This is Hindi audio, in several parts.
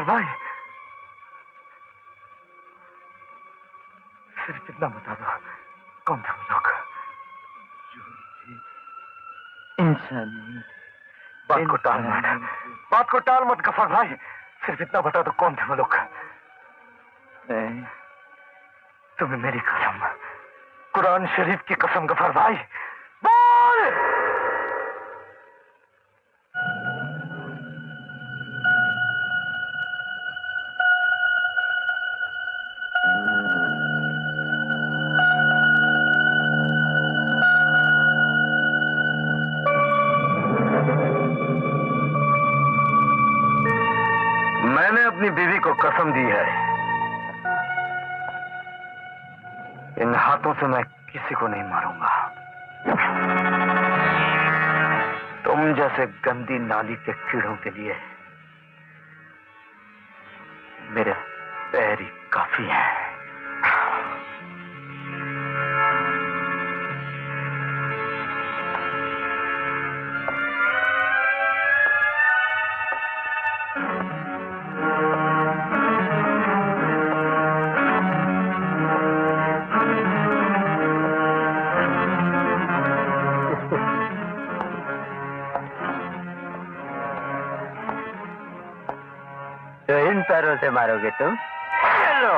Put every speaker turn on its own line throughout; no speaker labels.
गफार भाई, सिर्फ इतना बता दो, कौन थे वो लोग?
इंसानी।
बात को टाल मत, बात को टाल मत गफार भाई, सिर्फ इतना बता दो कौन थे वो लोग? तुम्हें मेरी कसम, कुरान शरीफ की कसम गफार भाई, बोल। मैंने अपनी बीवी को कसम दी है, इन हाथों से मैं किसी को नहीं मारूंगा। तुम जैसे गंदी नाली के कीड़ों के लिए मेरे पैर ही काफी हैं।
तो इन पैरों से मारोगे तुम? चलो।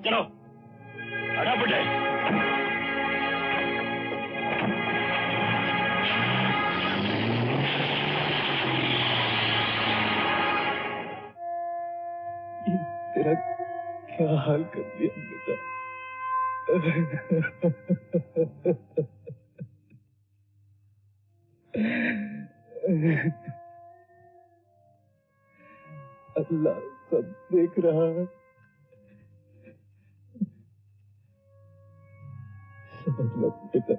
चलो फटाफट है।
तेरा क्या हाल कर दिया बेटा? अल्लाह सब देख रहा है। समझ लो बेटा,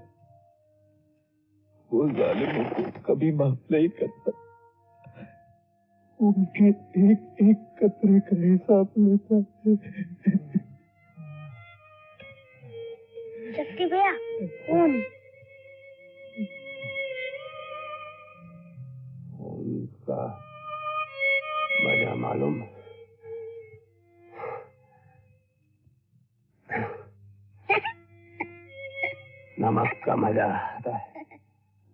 वो जालिमों को कभी माफ नहीं करता, उनके एक एक कतरे का हिसाब लेता है।
चक्की भैया, खून
उनका मजा मालूम? नमक का मजा आता है,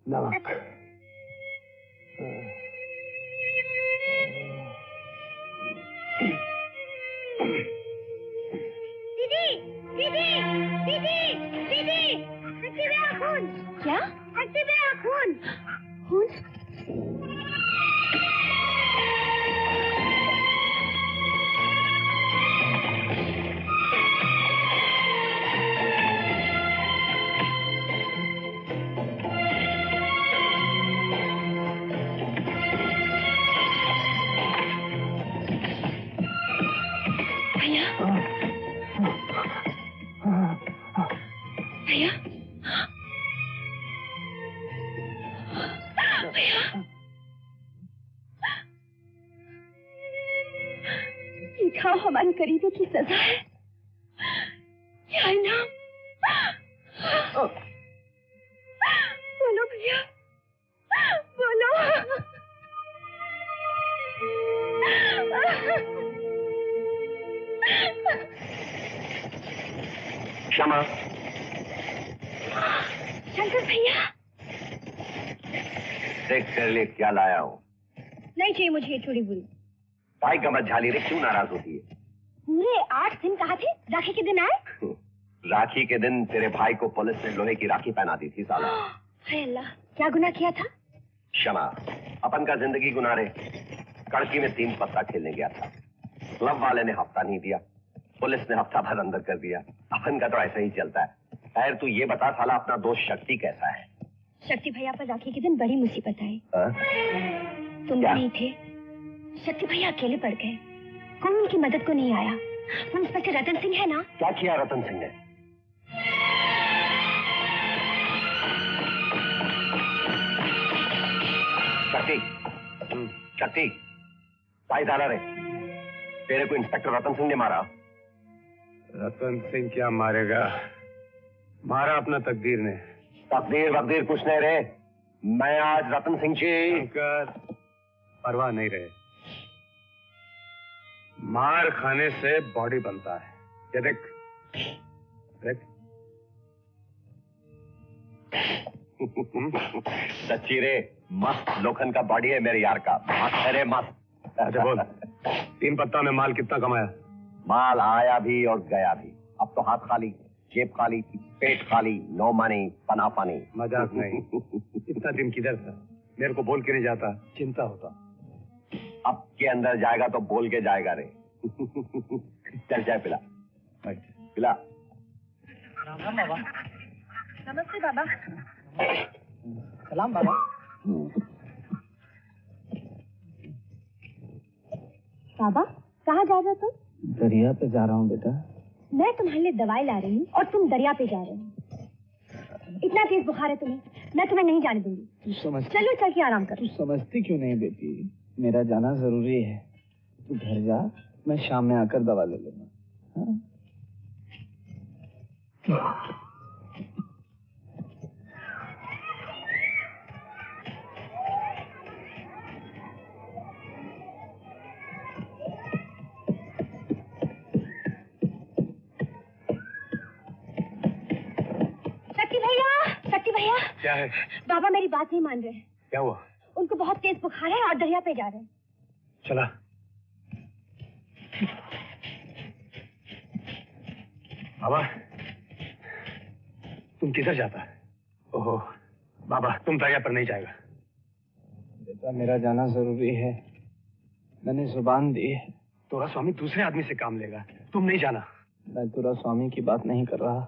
नमक।
दीदी, दीदी, दीदी, दीदी, चक्की भैया खून। क्या? चक्की भैया खून। खून? भैया, हमारी करीबी की सजा है या इनाम? बोलो भैया, बोलो।
क्षमा।
शंकर भैया,
देख तेरे लिए क्या लाया हूँ।
नहीं चाहिए मुझे ये चूड़ी बुरी।
भाई कमर झाली रे, क्यों नाराज होती है?
पूरे 8 दिन कहा थे, राखी के दिन आए।
राखी के दिन तेरे भाई को पुलिस ने लोहे की राखी पहना दी थी साला।
हाय अल्लाह, क्या गुनाह किया था?
क्षमा। अपन का जिंदगी गुनाह रे। कड़की में 3 पत्ता खेलने गया था, क्लब वाले ने हफ्ता नहीं दिया, पुलिस ने हफ्ता भर अंदर कर दिया। अपन का तो ऐसा ही चलता है। खैर तू ये बता साला, अपना दोस्त शक्ति कैसा है? शक्ति भैया पर राखी के दिन बड़ी मुसीबत आई। तुम नहीं थे, शक्ति भैया अकेले पड़ गए, कोई उनकी मदद को नहीं आया। वो इंस्पेक्टर रतन सिंह है ना? क्या किया रतन सिंह ने? शक्ति, शक्ति, भाई डाला रे, तेरे को इंस्पेक्टर रतन सिंह ने मारा।
रतन सिंह क्या मारेगा, मारा अपना तकदीर ने।
तकदीर वकदीर कुछ नहीं रे, मैं आज रतन सिंह जी।
शंकर, परवाह नहीं रहे, मार खाने से बॉडी बनता है। ये देख, देख।
सच्ची रे, मस्त लोखंड का बॉडी है मेरे यार का, मस्त है रे मस्त।
अच्छा बोल, 3 पत्ता में माल कितना कमाया?
माल आया भी और गया भी। अब तो हाथ खाली, जेब खाली, पेट खाली, नो मनी, पना पानी।
मजाक नहीं। इतना दिन किधर था? मेरे को बोल के नहीं जाता, चिंता होता।
अब के अंदर जाएगा तो बोल के जाएगा रे। चल जाए पिला, पिला।
राम राम बाबा।
नमस्ते बाबा।
सलाम बाबा।
बाबा, कहाँ जा रहे हो तुम?
दरिया पे जा रहा हूँ बेटा।
मैं तुम्हारे लिए दवाई ला रही हूँ और तुम दरिया पे जा रहे हो। इतना तेज बुखार है तुम्हें, मैं तुम्हें नहीं जाने दूंगी।
तू समझ,
चलो चल के आराम करो।
तू समझती क्यों नहीं बेटी, मेरा जाना जरूरी है। तू घर जा, मैं शाम में आकर दवा ले लूंगा। हाँ?
शक्ति भैया,
क्या है?
बाबा मेरी बात नहीं मान रहे।
क्या हुआ?
उनको बहुत तेज बुखार है और दरिया पे जा रहे हैं।
चला। बाबा, तुम किधर जाता है? ओहो, बाबा तुम दरिया पर नहीं जाएगा।
बेटा मेरा जाना जरूरी है, मैंने जुबान दी है।
तोरा स्वामी दूसरे आदमी से काम लेगा, तुम नहीं जाना।
मैं तोरा स्वामी की बात नहीं कर रहा,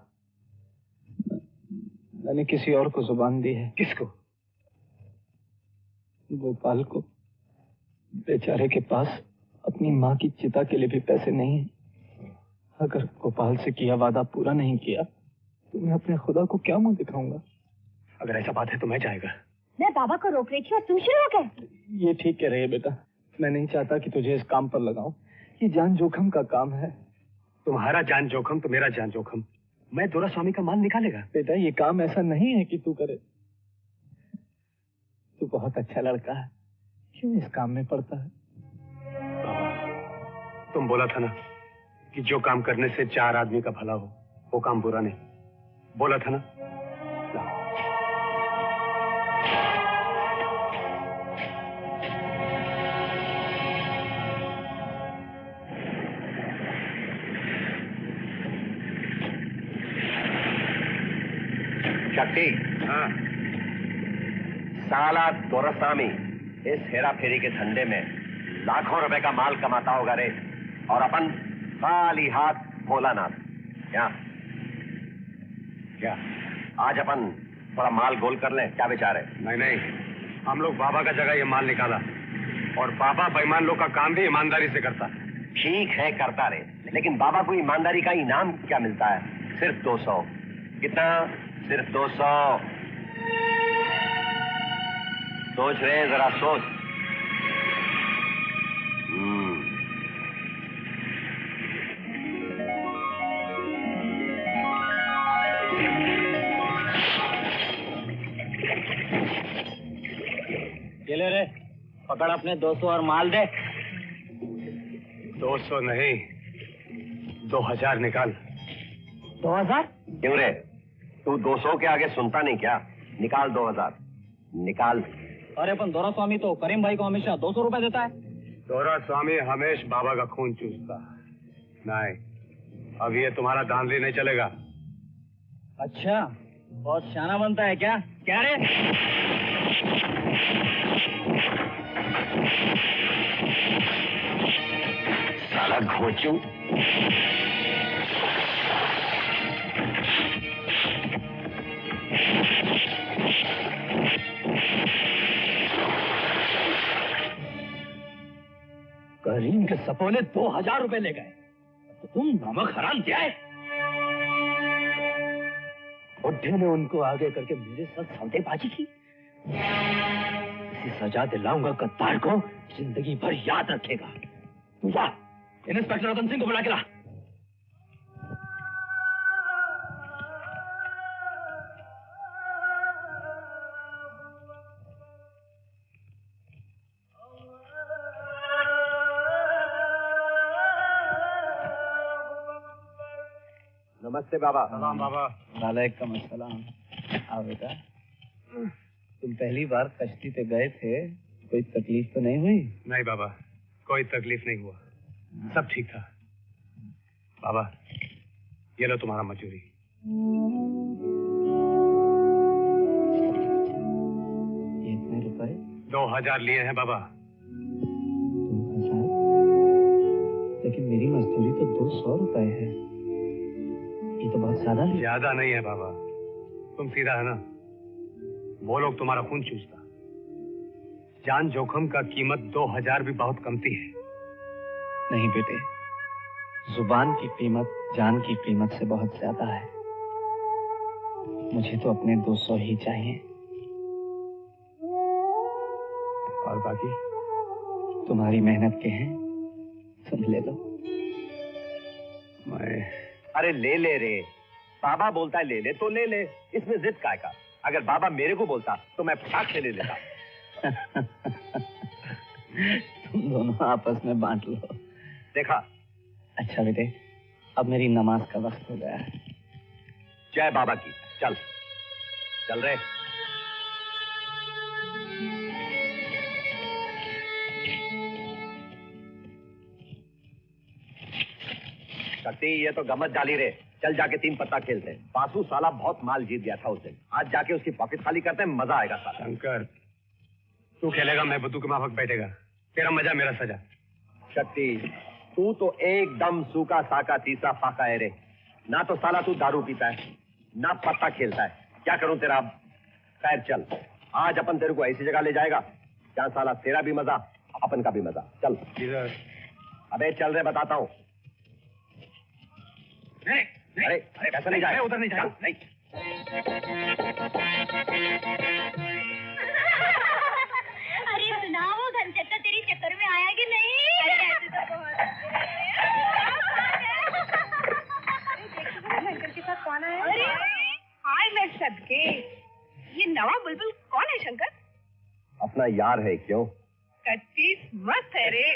मैंने किसी और को जुबान दी है।
किसको?
गोपाल को। बेचारे के पास अपनी माँ की चिता के लिए भी पैसे नहीं है। अगर गोपाल से किया वादा पूरा नहीं किया तो मैं अपने खुदा को क्या मुंह दिखाऊंगा?
अगर ऐसा बात है तो मैं जाएगा।
मैं बाबा को रोक रही थी और तुम शुरू हो गए।
ये ठीक कह रही है बेटा, मैं नहीं चाहता कि तुझे इस काम पर लगाऊं। ये जान जोखम का काम है।
तुम्हारा जान जोखम तो मेरा जान जोखम। मैं दोरा स्वामी का माल निकालेगा।
बेटा ये काम ऐसा नहीं है कि तू करे। तू बहुत अच्छा लड़का है, क्यों इस काम में पड़ता है?
बाबा, तुम बोला था ना कि जो काम करने से 4 आदमी का भला हो वो काम बुरा नहीं, बोला था ना?
शक्ति,
हाँ।
साला दोरसामी इस हेरा फेरी के धंधे में लाखों रुपए का माल कमाता होगा रे, और अपन खाली हाथ भोलानाथ। क्या आज अपन थोड़ा माल गोल कर लें? क्या विचार है?
नहीं नहीं, हम लोग बाबा का जगह ये माल निकाला, और बाबा बेईमान लोग का काम भी ईमानदारी से करता है।
ठीक है करता रहे, लेकिन बाबा को ईमानदारी का इनाम क्या मिलता है? सिर्फ 200। कितना? सिर्फ 200। सोच रहे, जरा सोच।
ये ले रे, पकड़ अपने 200 और माल दे।
200 नहीं, 2000 निकाल।
2000?
क्यों रे, तू 200 के आगे सुनता नहीं क्या? निकाल 2000, निकाल।
अरे अपन दोरा स्वामी तो करीम भाई को हमेशा 200 रुपए देता है।
दोरा स्वामी हमेश बाबा का खून चूसता। नहीं, अब ये तुम्हारा धांधली नहीं चलेगा।
अच्छा, बहुत शाना बनता है क्या? क्या रे?
साला घोंचू।
करीम के सपोले 2000 रुपए ले गए तो तुम नमक हराम क्या है? बुड्ढे ने उनको आगे करके मेरे साथ सौदेबाजी की। इसी सजा दिलाऊंगा गद्दार को, जिंदगी भर याद रखेगा। तू जा, इंस्पेक्टर रतन सिंह को बुला के ला।
नमस्ते बाबा।
सलाम बाबा।
वालेकुम अस्सलाम। आओ बेटा, तुम पहली बार कश्ती पे गए थे, कोई तकलीफ तो नहीं हुई?
नहीं बाबा, कोई तकलीफ नहीं हुआ, सब ठीक था। बाबा, ये लो तुम्हारा मजूरी।
ये इतने रुपए?
2000 लिए हैं बाबा।
2000? लेकिन मेरी मजदूरी तो 200 रुपए है, ये तो बहुत ज्यादा है।
ज्यादा नहीं है बाबा, तुम सीधा है ना। वो लोग तुम्हारा खून चूसता। जान जोखम का कीमत 2000 भी बहुत कमती है।
नहीं बेटे, जुबान की कीमत जान की कीमत से बहुत ज्यादा है। मुझे तो अपने 200 ही चाहिए।
और बाकी
तुम्हारी मेहनत के हैं, तुम ले लो।
मैं
अरे ले ले रे, बाबा बोलता है ले ले तो ले ले, इसमें जिद काय का? अगर बाबा मेरे को बोलता तो मैं फटाक से ले लेता।
तुम दोनों आपस में बांट लो।
देखा?
अच्छा बेटे, अब मेरी नमाज का वक्त हो गया है।
जय बाबा की। चल चल रे। शक्ति, ये तो गमत डाली रे। चल जाके 3 पत्ता खेलते हैं। बासु साला बहुत माल जीत गया था उस दिन, आज जाके उसकी पॉकेट खाली करते हैं, मजा आएगा साला।
शंकर, तू खेलेगा, मैं बुद्धू के माफक बैठेगा। तेरा मजा मेरा सजा।
शक्ति, तू तो एकदम सूखा साका तीसरा फाका है रे। ना तो साला तू दारू पीता है, ना पत्ता खेलता है। क्या करूं तेरा अब? खैर चल, आज अपन तेरे को ऐसी जगह ले जाएगा जहां साला तेरा भी मजा, अपन का भी मजा। चल।
इधर।
अबे चल रे, बताता हूँ।
नहीं,
अरे कैसा नहीं जाए?
उधर नहीं जाए।
नहीं।
अरे सुना, वो घनचक्कर तेरी चक्कर में आया कि नहीं? अरे ऐसे तो बहुत के साथ कौन आया? अरे हाय मैं सदके, ये नवा बुलबुल कौन है शंकर?
अपना यार है। क्यों?
कच्चीस मस्त है रे।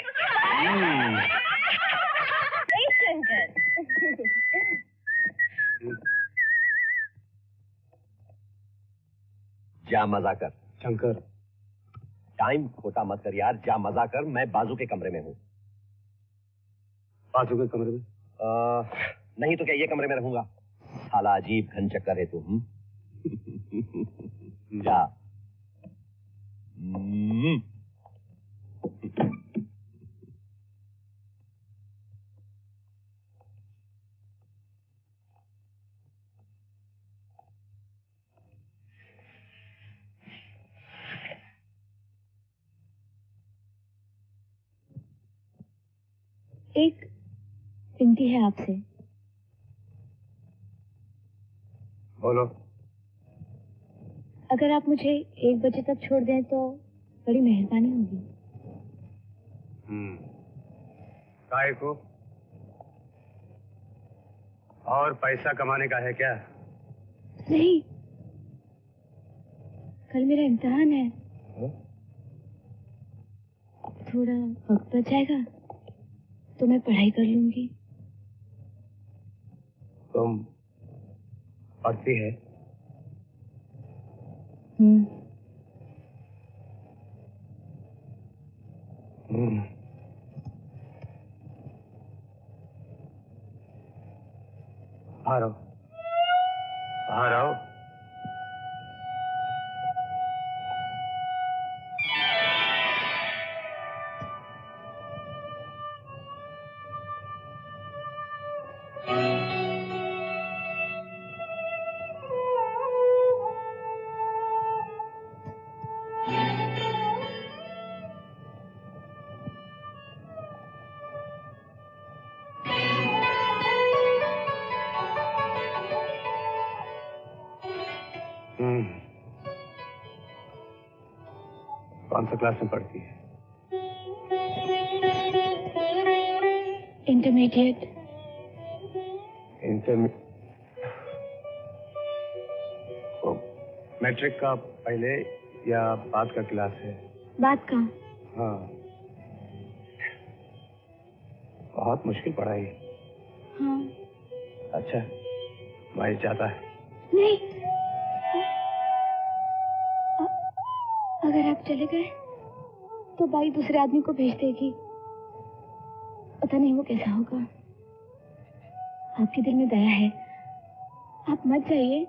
शंकर
जा मजा कर।
शंकर,
टाइम खोटा मत कर यार, जा मजा कर। मैं बाजू के कमरे में हूँ।
बाजू के कमरे में?
नहीं तो क्या ये कमरे में रहूंगा? साला अजीब घन चक्कर है तू। जा।
एक विनती है आपसे।
बोलो।
अगर आप मुझे 1 बजे तक छोड़ दें तो बड़ी मेहरबानी होगी।
काय को? और पैसा कमाने का है क्या?
नहीं, कल मेरा इम्तिहान है। थोड़ा वक्त बच जाएगा तो मैं पढ़ाई कर लूंगी।
तुम पढ़ती है? बाहर आओ, बाहर आओ। कौन सा क्लास में पढ़ती है?
इंटरमीडिएट।
मैट्रिक का पहले या बाद का क्लास है?
बाद का।
हाँ, बहुत मुश्किल पढ़ाई।
हाँ।
अच्छा, भाई जाता है।
नहीं, अगर आप चले गए तो बाई दूसरे आदमी को भेज देगी। पता नहीं वो कैसा होगा। आपके दिल में दया है, आप मत जाइए।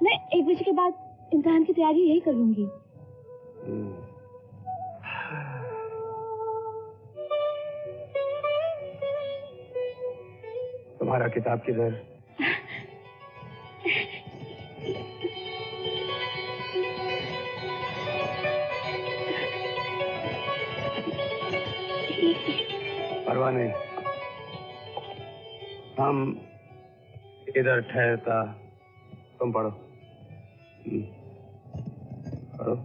मैं 1 बजे के बाद इम्तिहान की तैयारी यही कर लूंगी।
तुम्हारा किताब किधर? परवाह नहीं, हम इधर ठहरता, तुम पढ़ो। पढ़ो।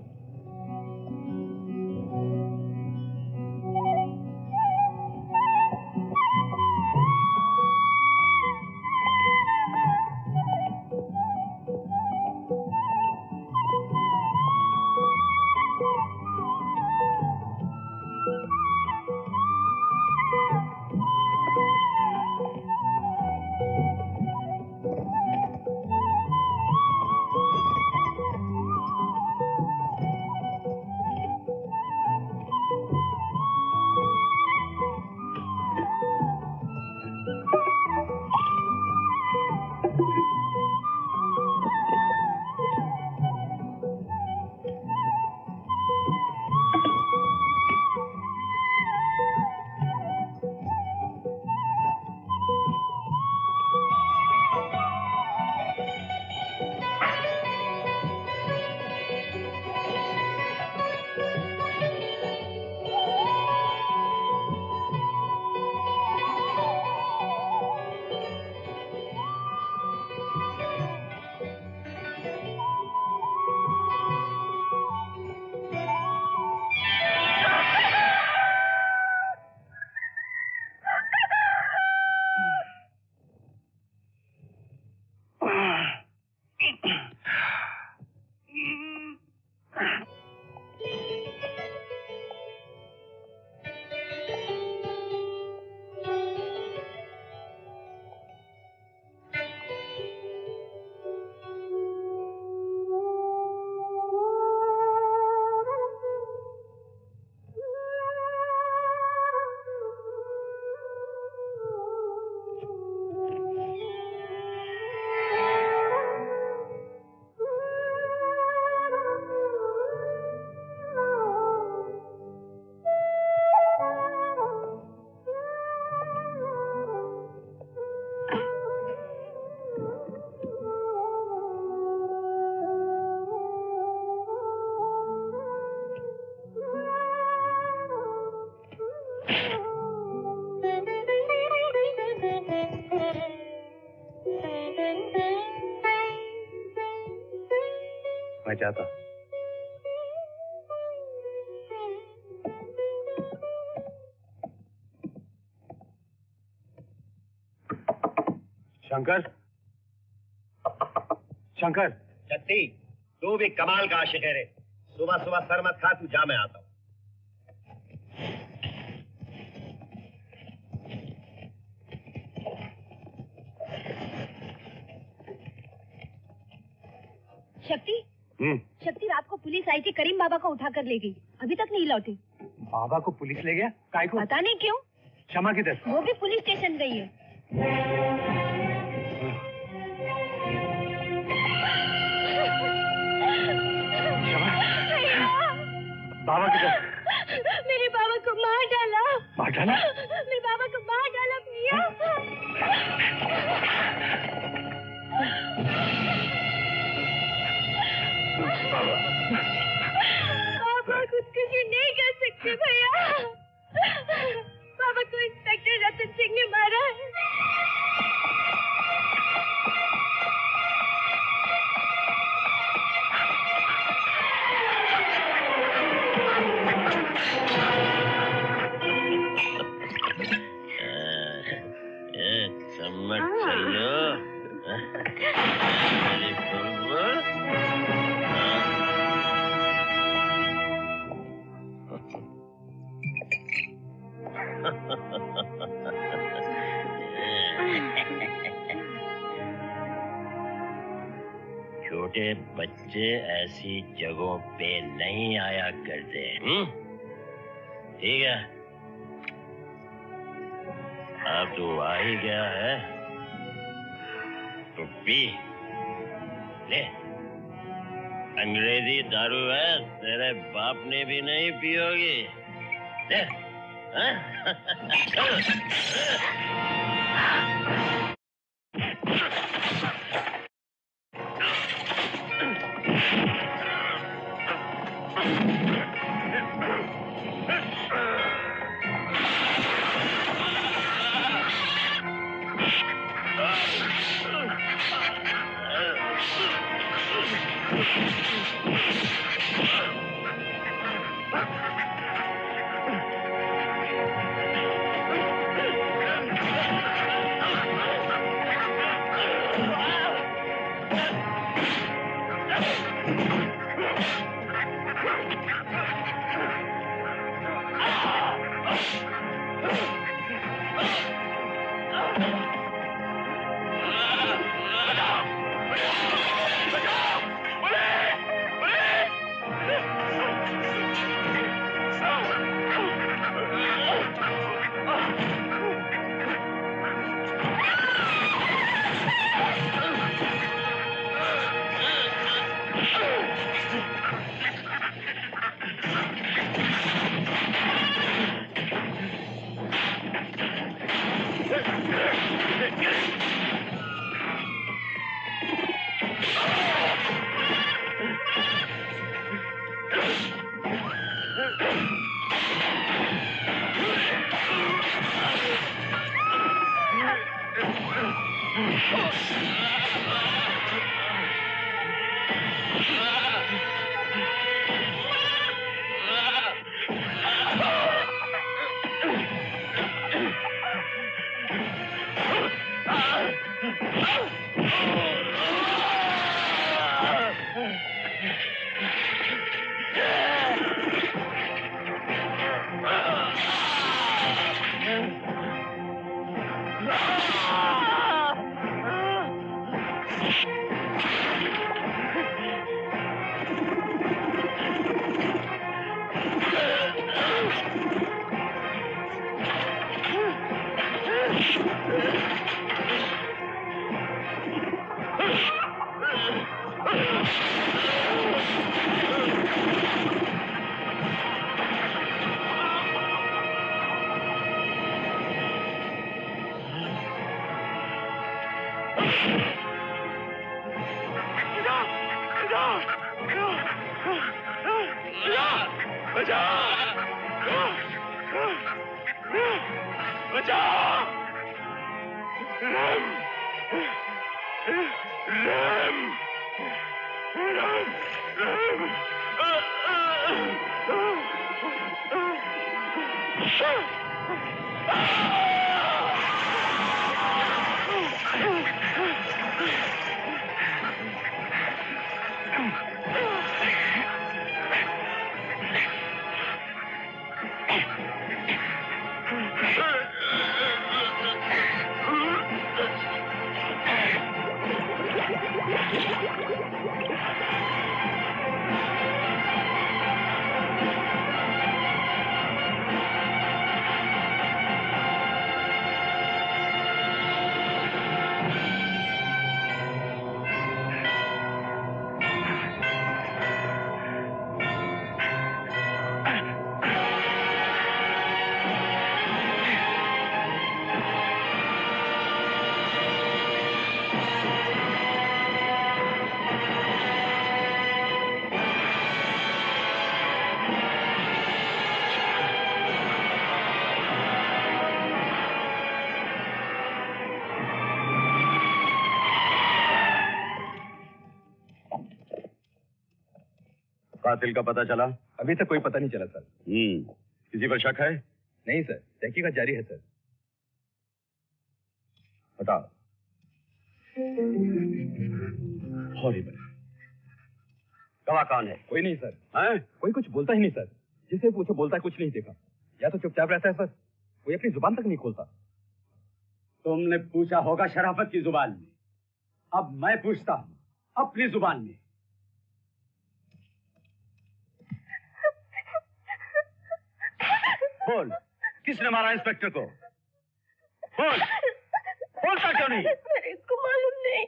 मैं चाहता। शंकर, शंकर,
शक्ति, तू भी कमाल का आशिक है रे। सुबह सुबह सर मत खा, तू जा, मैं आता हूँ।
शक्ति, शक्ति, रात को पुलिस आई थी, करीम बाबा को उठा कर ले गई, अभी तक नहीं लौटे।
बाबा को पुलिस ले गया? काय को?
पता नहीं क्यों।
क्षमा किधर?
वो भी पुलिस स्टेशन गई है।
बाबा किधर?
मेरे बाबा को मार डाला।
मार डाला?
मेरे बाबा को मार डाला भैया। बाबा खुदकुशी नहीं कर सकते भैया। बाबा को इंस्पेक्टर रतन सिंह ने मारा है।
सम्मत चलो। छोटे बच्चे ऐसी जगहों पे नहीं आया करते। ठीक है, अब तो आ ही गया है तो पी ले। अंग्रेजी दारू है, तेरे बाप ने भी नहीं पी होगी। ले,
कातिल का पता चला?
अभी तक कोई पता नहीं चला सर।
किसी पर शक है?
नहीं सर, तहकीकात जारी है सर।
बताओ। हॉरिबल। गवाह कौन है?
कोई नहीं सर।
हैं?
कोई कुछ बोलता ही नहीं सर। जिसे पूछो बोलता है कुछ नहीं देखा, या तो चुपचाप रहता है सर, कोई अपनी जुबान तक नहीं खोलता।
तुमने पूछा होगा शराफत की जुबान में, अब मैं पूछता हूं अपनी जुबान में। बोल, किसने मारा इंस्पेक्टर को? बोल, बोलता क्यों नहीं?
मेरे को मालूम नहीं।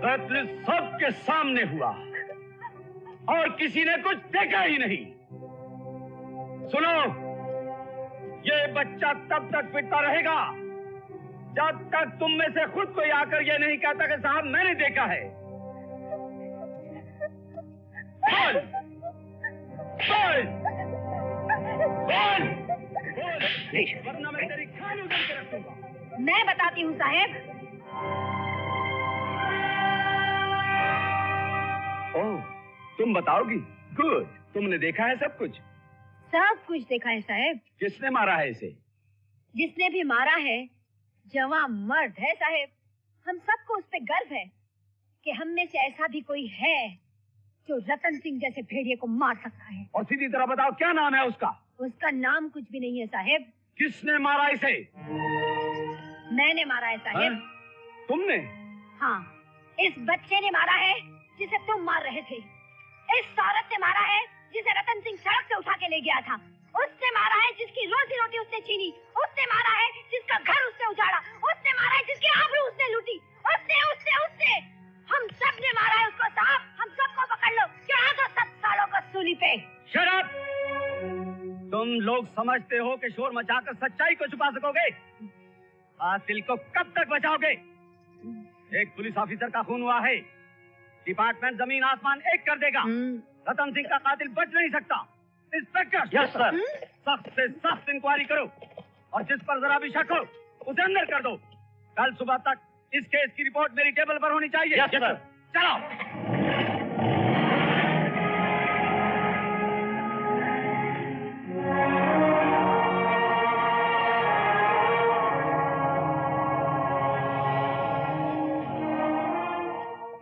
कत्ल सबके सामने हुआ और किसी ने कुछ देखा ही नहीं। सुनो, ये बच्चा तब तक पिटता रहेगा जब तक तुम में से खुद कोई आकर ये नहीं कहता कि साहब मैंने देखा है। बोल, बोल, बोल, बोल, वरना मैं तेरी खाल उधर के रखूंगा।
मैं बताती हूँ साहेब।
ओह, तुम बताओगी? गुड, तुमने देखा है सब कुछ?
सब कुछ देखा है साहेब।
किसने मारा है इसे?
जिसने भी मारा है जवान मर्द है साहेब। हम सबको उस पे गर्व है कि हम में से ऐसा भी कोई है जो रतन सिंह जैसे भेड़िए को मार सकता है।
और सीधी तरह बताओ, क्या नाम है उसका?
उसका नाम कुछ भी नहीं है साहेब।
किसने मारा इसे?
मैंने मारा है साहेब।
तुमने?
हाँ, इस बच्चे ने मारा है जिसे तुम मार रहे थे। इस औरत ने मारा है जिसे रतन सिंह सड़क से उठा के ले गया था। उसने मारा है जिसकी रोजी रोटी उसने छीनी। उसने मारा है जिसका घर उसने उजाड़ा। उसने मारा है जिसकी आबरू उसने लूटी। उसने उसने उसने हम सब ने मारा है उसको साहब। हम सबको पकड़ लो, चढ़ा दो 7 सालों को सूली पे।
शराब! तुम लोग समझते हो कि शोर मचाकर सच्चाई को छुपा सकोगे? कातिल को कब तक बचाओगे? एक पुलिस ऑफिसर का खून हुआ है, डिपार्टमेंट जमीन आसमान एक कर देगा। रतन सिंह का कातिल बच नहीं सकता। इंस्पेक्टर! Yes sir. सख्त से सख्त इंक्वायरी करो और जिस पर जरा भी शक हो उसे अंदर कर दो। कल सुबह तक इस केस की रिपोर्ट मेरी टेबल पर होनी चाहिए। Yes sir. चलो।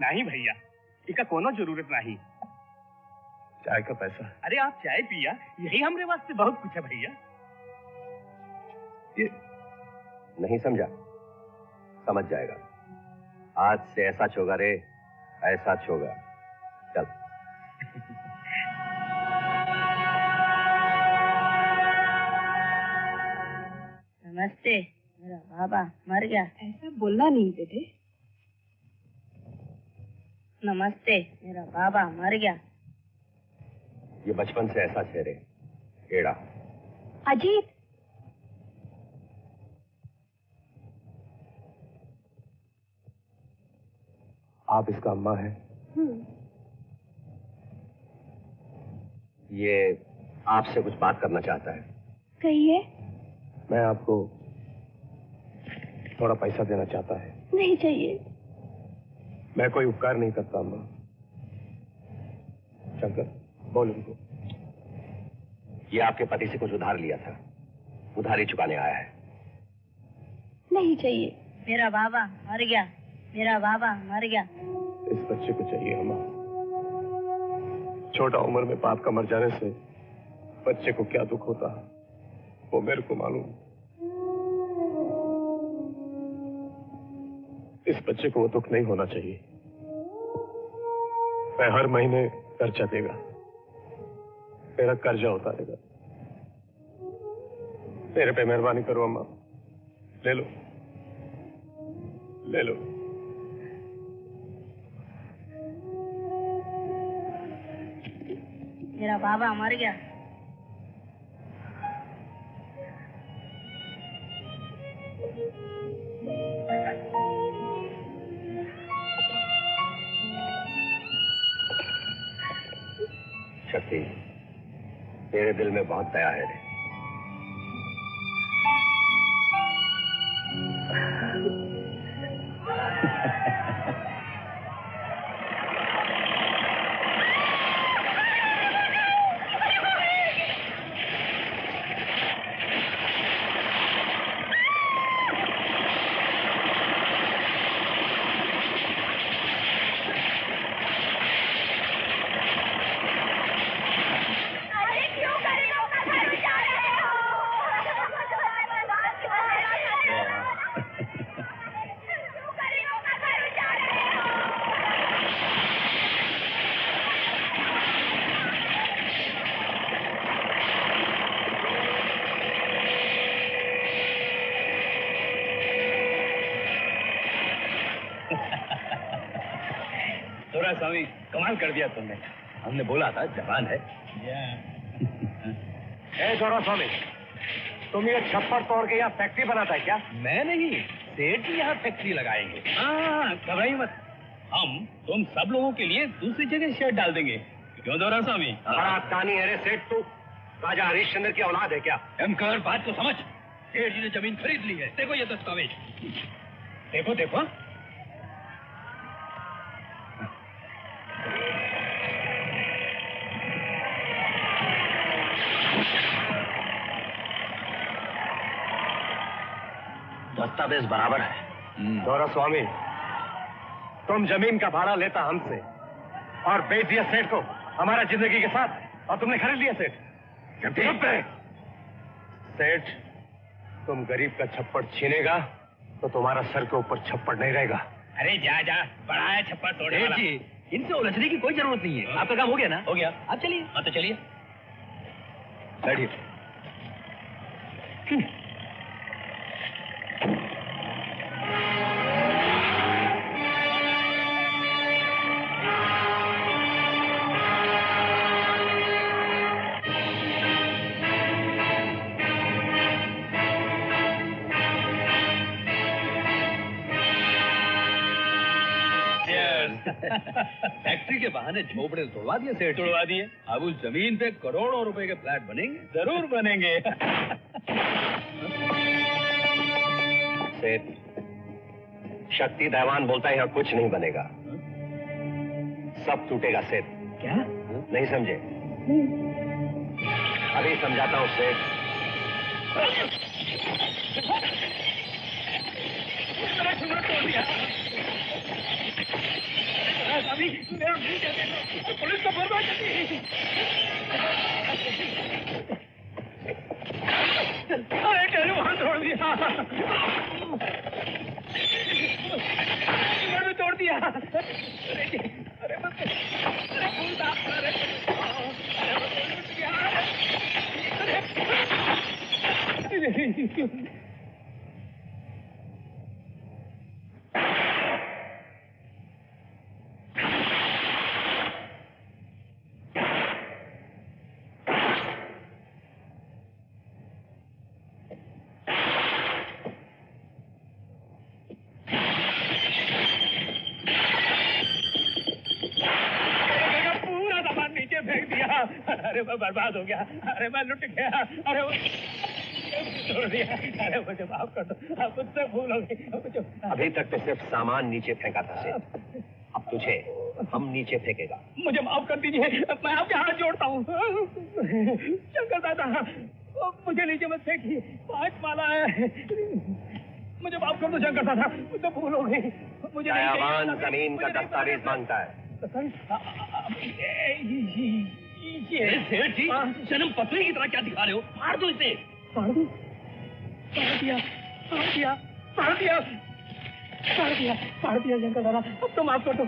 नहीं भैया, इसका कोनो जरूरत नहीं।
चाय का पैसा?
अरे आप चाय पिया, यही हमरे वास्ते बहुत कुछ है भैया।
ये नहीं समझा? समझ जाएगा। आज से ऐसा छोगा रे, ऐसा छोगा। चल।
नमस्ते, मेरा बाबा मर गया। ऐसा बोलना नहीं बेटे। नमस्ते, मेरा बाबा मर गया।
ये बचपन से ऐसा चेहरे, एड़ा।
अजीत,
आप इसका अम्मा हैं? ये आपसे कुछ बात करना चाहता है।
कहिए।
मैं आपको थोड़ा पैसा देना चाहता है।
नहीं चाहिए।
मैं कोई उपकार नहीं करता अम्मा। शंकर, बोल उनको। ये आपके पति से कुछ उधार लिया था, उधारी चुकाने आया है।
नहीं चाहिए। मेरा बाबा मर गया, मेरा बाबा मर गया।
इस बच्चे को चाहिए अम्मा। छोटा उम्र में बाप का मर जाने से बच्चे को क्या दुख होता है वो मेरे को मालूम।
इस बच्चे को वो दुख नहीं होना चाहिए। मैं हर महीने खर्चा देगा, मेरा कर्जा उतारेगा। मेरे पे मेहरबानी करो अम्मा, ले लो, ले लो।
मेरा बाबा मर गया।
शक्ति, तेरे दिल में बहुत दया है रे।
स्वामी, कमाल कर दिया तुमने। हमने बोला था जवान है।
दोरा स्वामी, तुम ये छप्पर तोड़ के यहाँ फैक्ट्री बनाता है क्या?
मैं नहीं, सेठ जी यहाँ फैक्ट्री लगाएंगे। हाँ, घबराइए मत। हम तुम सब लोगों के लिए दूसरी जगह शेड डाल देंगे। क्यों दोरा स्वामी?
बड़ा तानी है रे सेठ तू। राजा हरिश्चंद्र की औलाद है क्या?
एमकर, बात को समझ। सेठ जी ने जमीन खरीद ली है। देखो ये दस्तावेज। देखो देखो।
दस्तावेज बराबर है।
दोरा स्वामी, तुम जमीन का भाड़ा लेता हमसे और बेच दिया सेठ को हमारा जिंदगी के साथ, और तुमने खरीद लिया सेठ। सेठ, तुम गरीब का छप्पड़ छीनेगा तो तुम्हारा सर के ऊपर छप्पड़ नहीं रहेगा।
अरे जा जा, बड़ा है छप्पड़ तोड़ने वाला। जी, इनसे उलझने की कोई जरूरत नहीं है। आपका काम हो गया ना? हो गया। आप चलिए। हाँ तो चलिए, बैठिए। फैक्ट्री के बहाने झोपड़े तोड़वा दिए सेठ। तोड़वा दिए। अब उस जमीन पे करोड़ों रुपए के फ्लैट बनेंगे। जरूर बनेंगे।
सेठ, शक्ति दहवान बोलता है यहाँ कुछ नहीं बनेगा, सब टूटेगा सेठ।
क्या?
नहीं समझे? अभी समझाता हूँ सेठ।
अभी पुलिस को फोन कर। वहां तोड़ दिया, भी तोड़ दिया। अरे अरे मैं बर्बाद हो गया। अरे मैं लुट गया। अरे तोड़ दिया। अरे मुझे माफ कर दो, आप मुझसे भूल हो गई।
अभी तक तो सिर्फ सामान नीचे फेंका था सेठ, अब तुझे हम नीचे फेंकेगा।
मुझे माफ कर दीजिए, मैं आपके हाथ जोड़ता हूँ। शंकर दादा, मुझे नीचे मत फेंकिए, 5 माला है। मुझे माफ कर दो शंकर दादा, मुझे भूल हो गई। मुझे
दयावान जमीन का दस्तावेज मांगता है।
सेठ जी, जन्म पत्नी की तरह क्या दिखा रहे हो? फाड़ दो इसे। फाड़ दो? फाड़ दिया, फाड़ दिया, फाड़ दिया। फाड़ दिया शंकर दादा, अब तो माफ कर दो।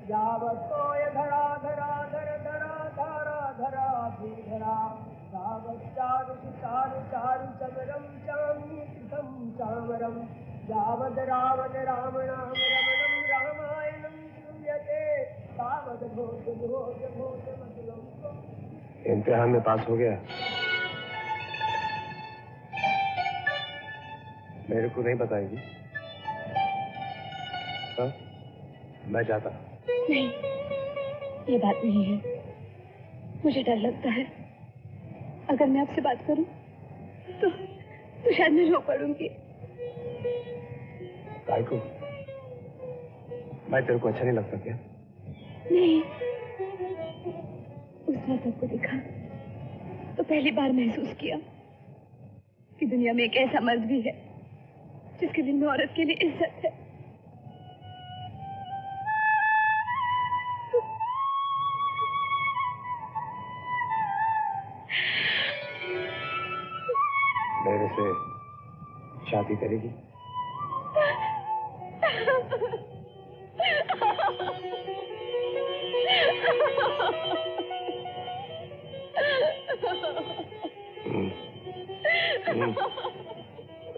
यावत्तोय धरा धरा धर धरा धारा धरा भूधरा यावत् चारु चारु चारु चमरम चामी कृतम चामरम यावद् रावण रामणाम रमणम रामायणम श्रूयते तावद् भोज भोज भोज मतलम।
इम्तिहान में पास हो गया? मेरे को नहीं बताएगी? हाँ? मैं जाता।
नहीं, ये बात नहीं है। मुझे डर लगता है, अगर मैं आपसे बात करूं तो शायद मैं रो पड़ूंगी।
काय को? मैं तेरे को अच्छा नहीं लगता क्या?
नहीं, उस रात आपको देखा तो पहली बार महसूस किया कि दुनिया में एक ऐसा मर्द भी है जिसके दिल में औरत के लिए इज्जत है।
मेरे से शादी करेगी?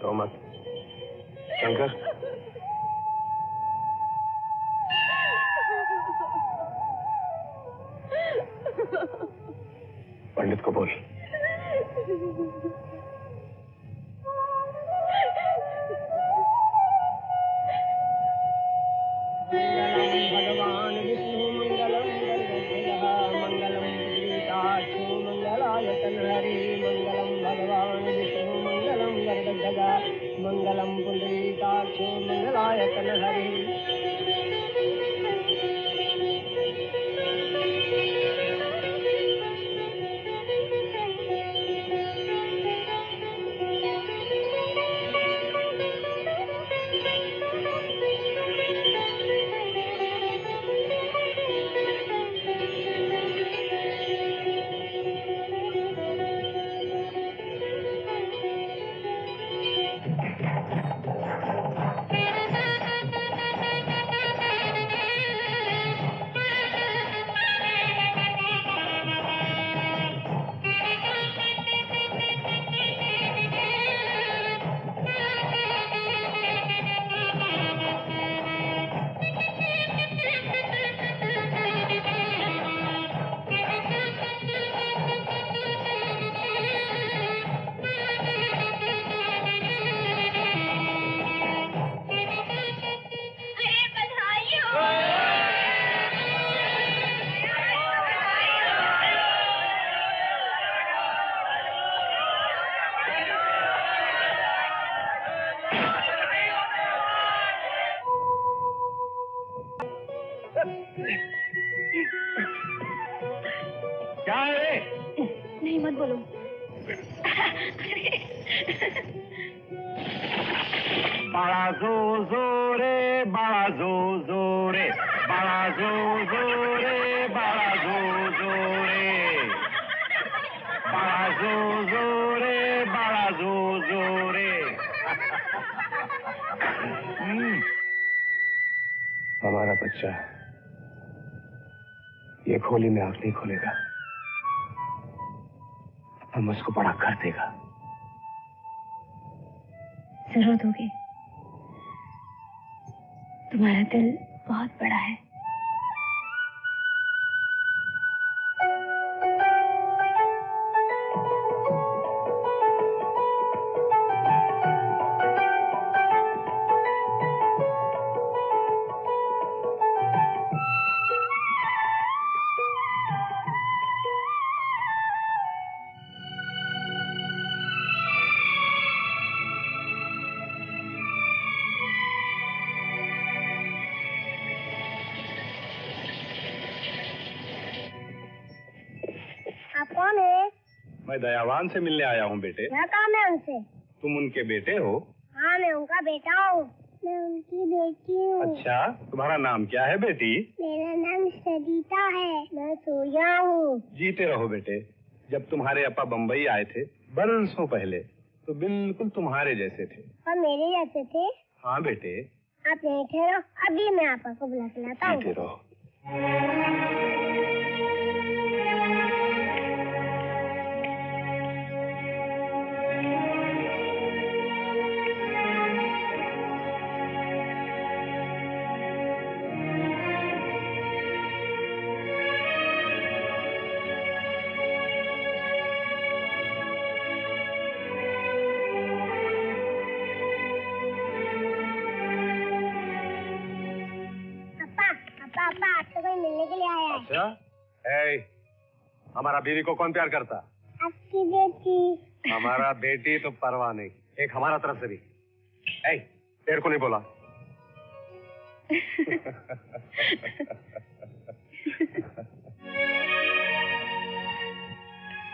रो मत शंकर। पंडित को बोल।
भगवान विष्णु मंगलम गरुड़ध्वजः मंगलम पुंडरीकाक्षो मंगलायतन हरि मंगलम भगवान विष्णु मंगलम गरुड़ध्वजः मंगलम पुंडरीकाक्षो मंगलायतन हरि।
क्या है रे?
नहीं, मत बोलो।
बड़ा जो रे, बड़ा जो रे, बड़ा जो रे, बड़ा जो रे, बड़ा जो रे, बड़ा जो रे।
हमारा बच्चा ये खोली में आंख नहीं खोलेगा, हम उसको बड़ा कर देगा।
जरूर दोगे। तुम्हारा दिल बहुत बड़ा है।
मैं दयावान से मिलने आया हूँ बेटे।
क्या काम है उनसे?
तुम उनके बेटे हो?
हाँ, मैं उनका बेटा हूँ। मैं उनकी बेटी हूँ।
अच्छा, तुम्हारा नाम क्या है बेटी?
मेरा नाम सरिता है। मैं सूर्या हूँ।
जीते रहो बेटे। जब तुम्हारे अपा बम्बई आए थे बरसों पहले तो बिल्कुल तुम्हारे जैसे थे।
और मेरे जैसे थे?
हाँ बेटे।
आप यहीं ठहरो, अभी मैं आपा को बुला के लाता हूँ।
जीते रहो।
पापा, आपसे कोई मिलने के लिए आया है।
अच्छा, हमारा बीवी को कौन प्यार करता?
आपकी बेटी।
हमारा बेटी तो परवाह नहीं, एक हमारा तरफ से भी। तेरे को नहीं बोला।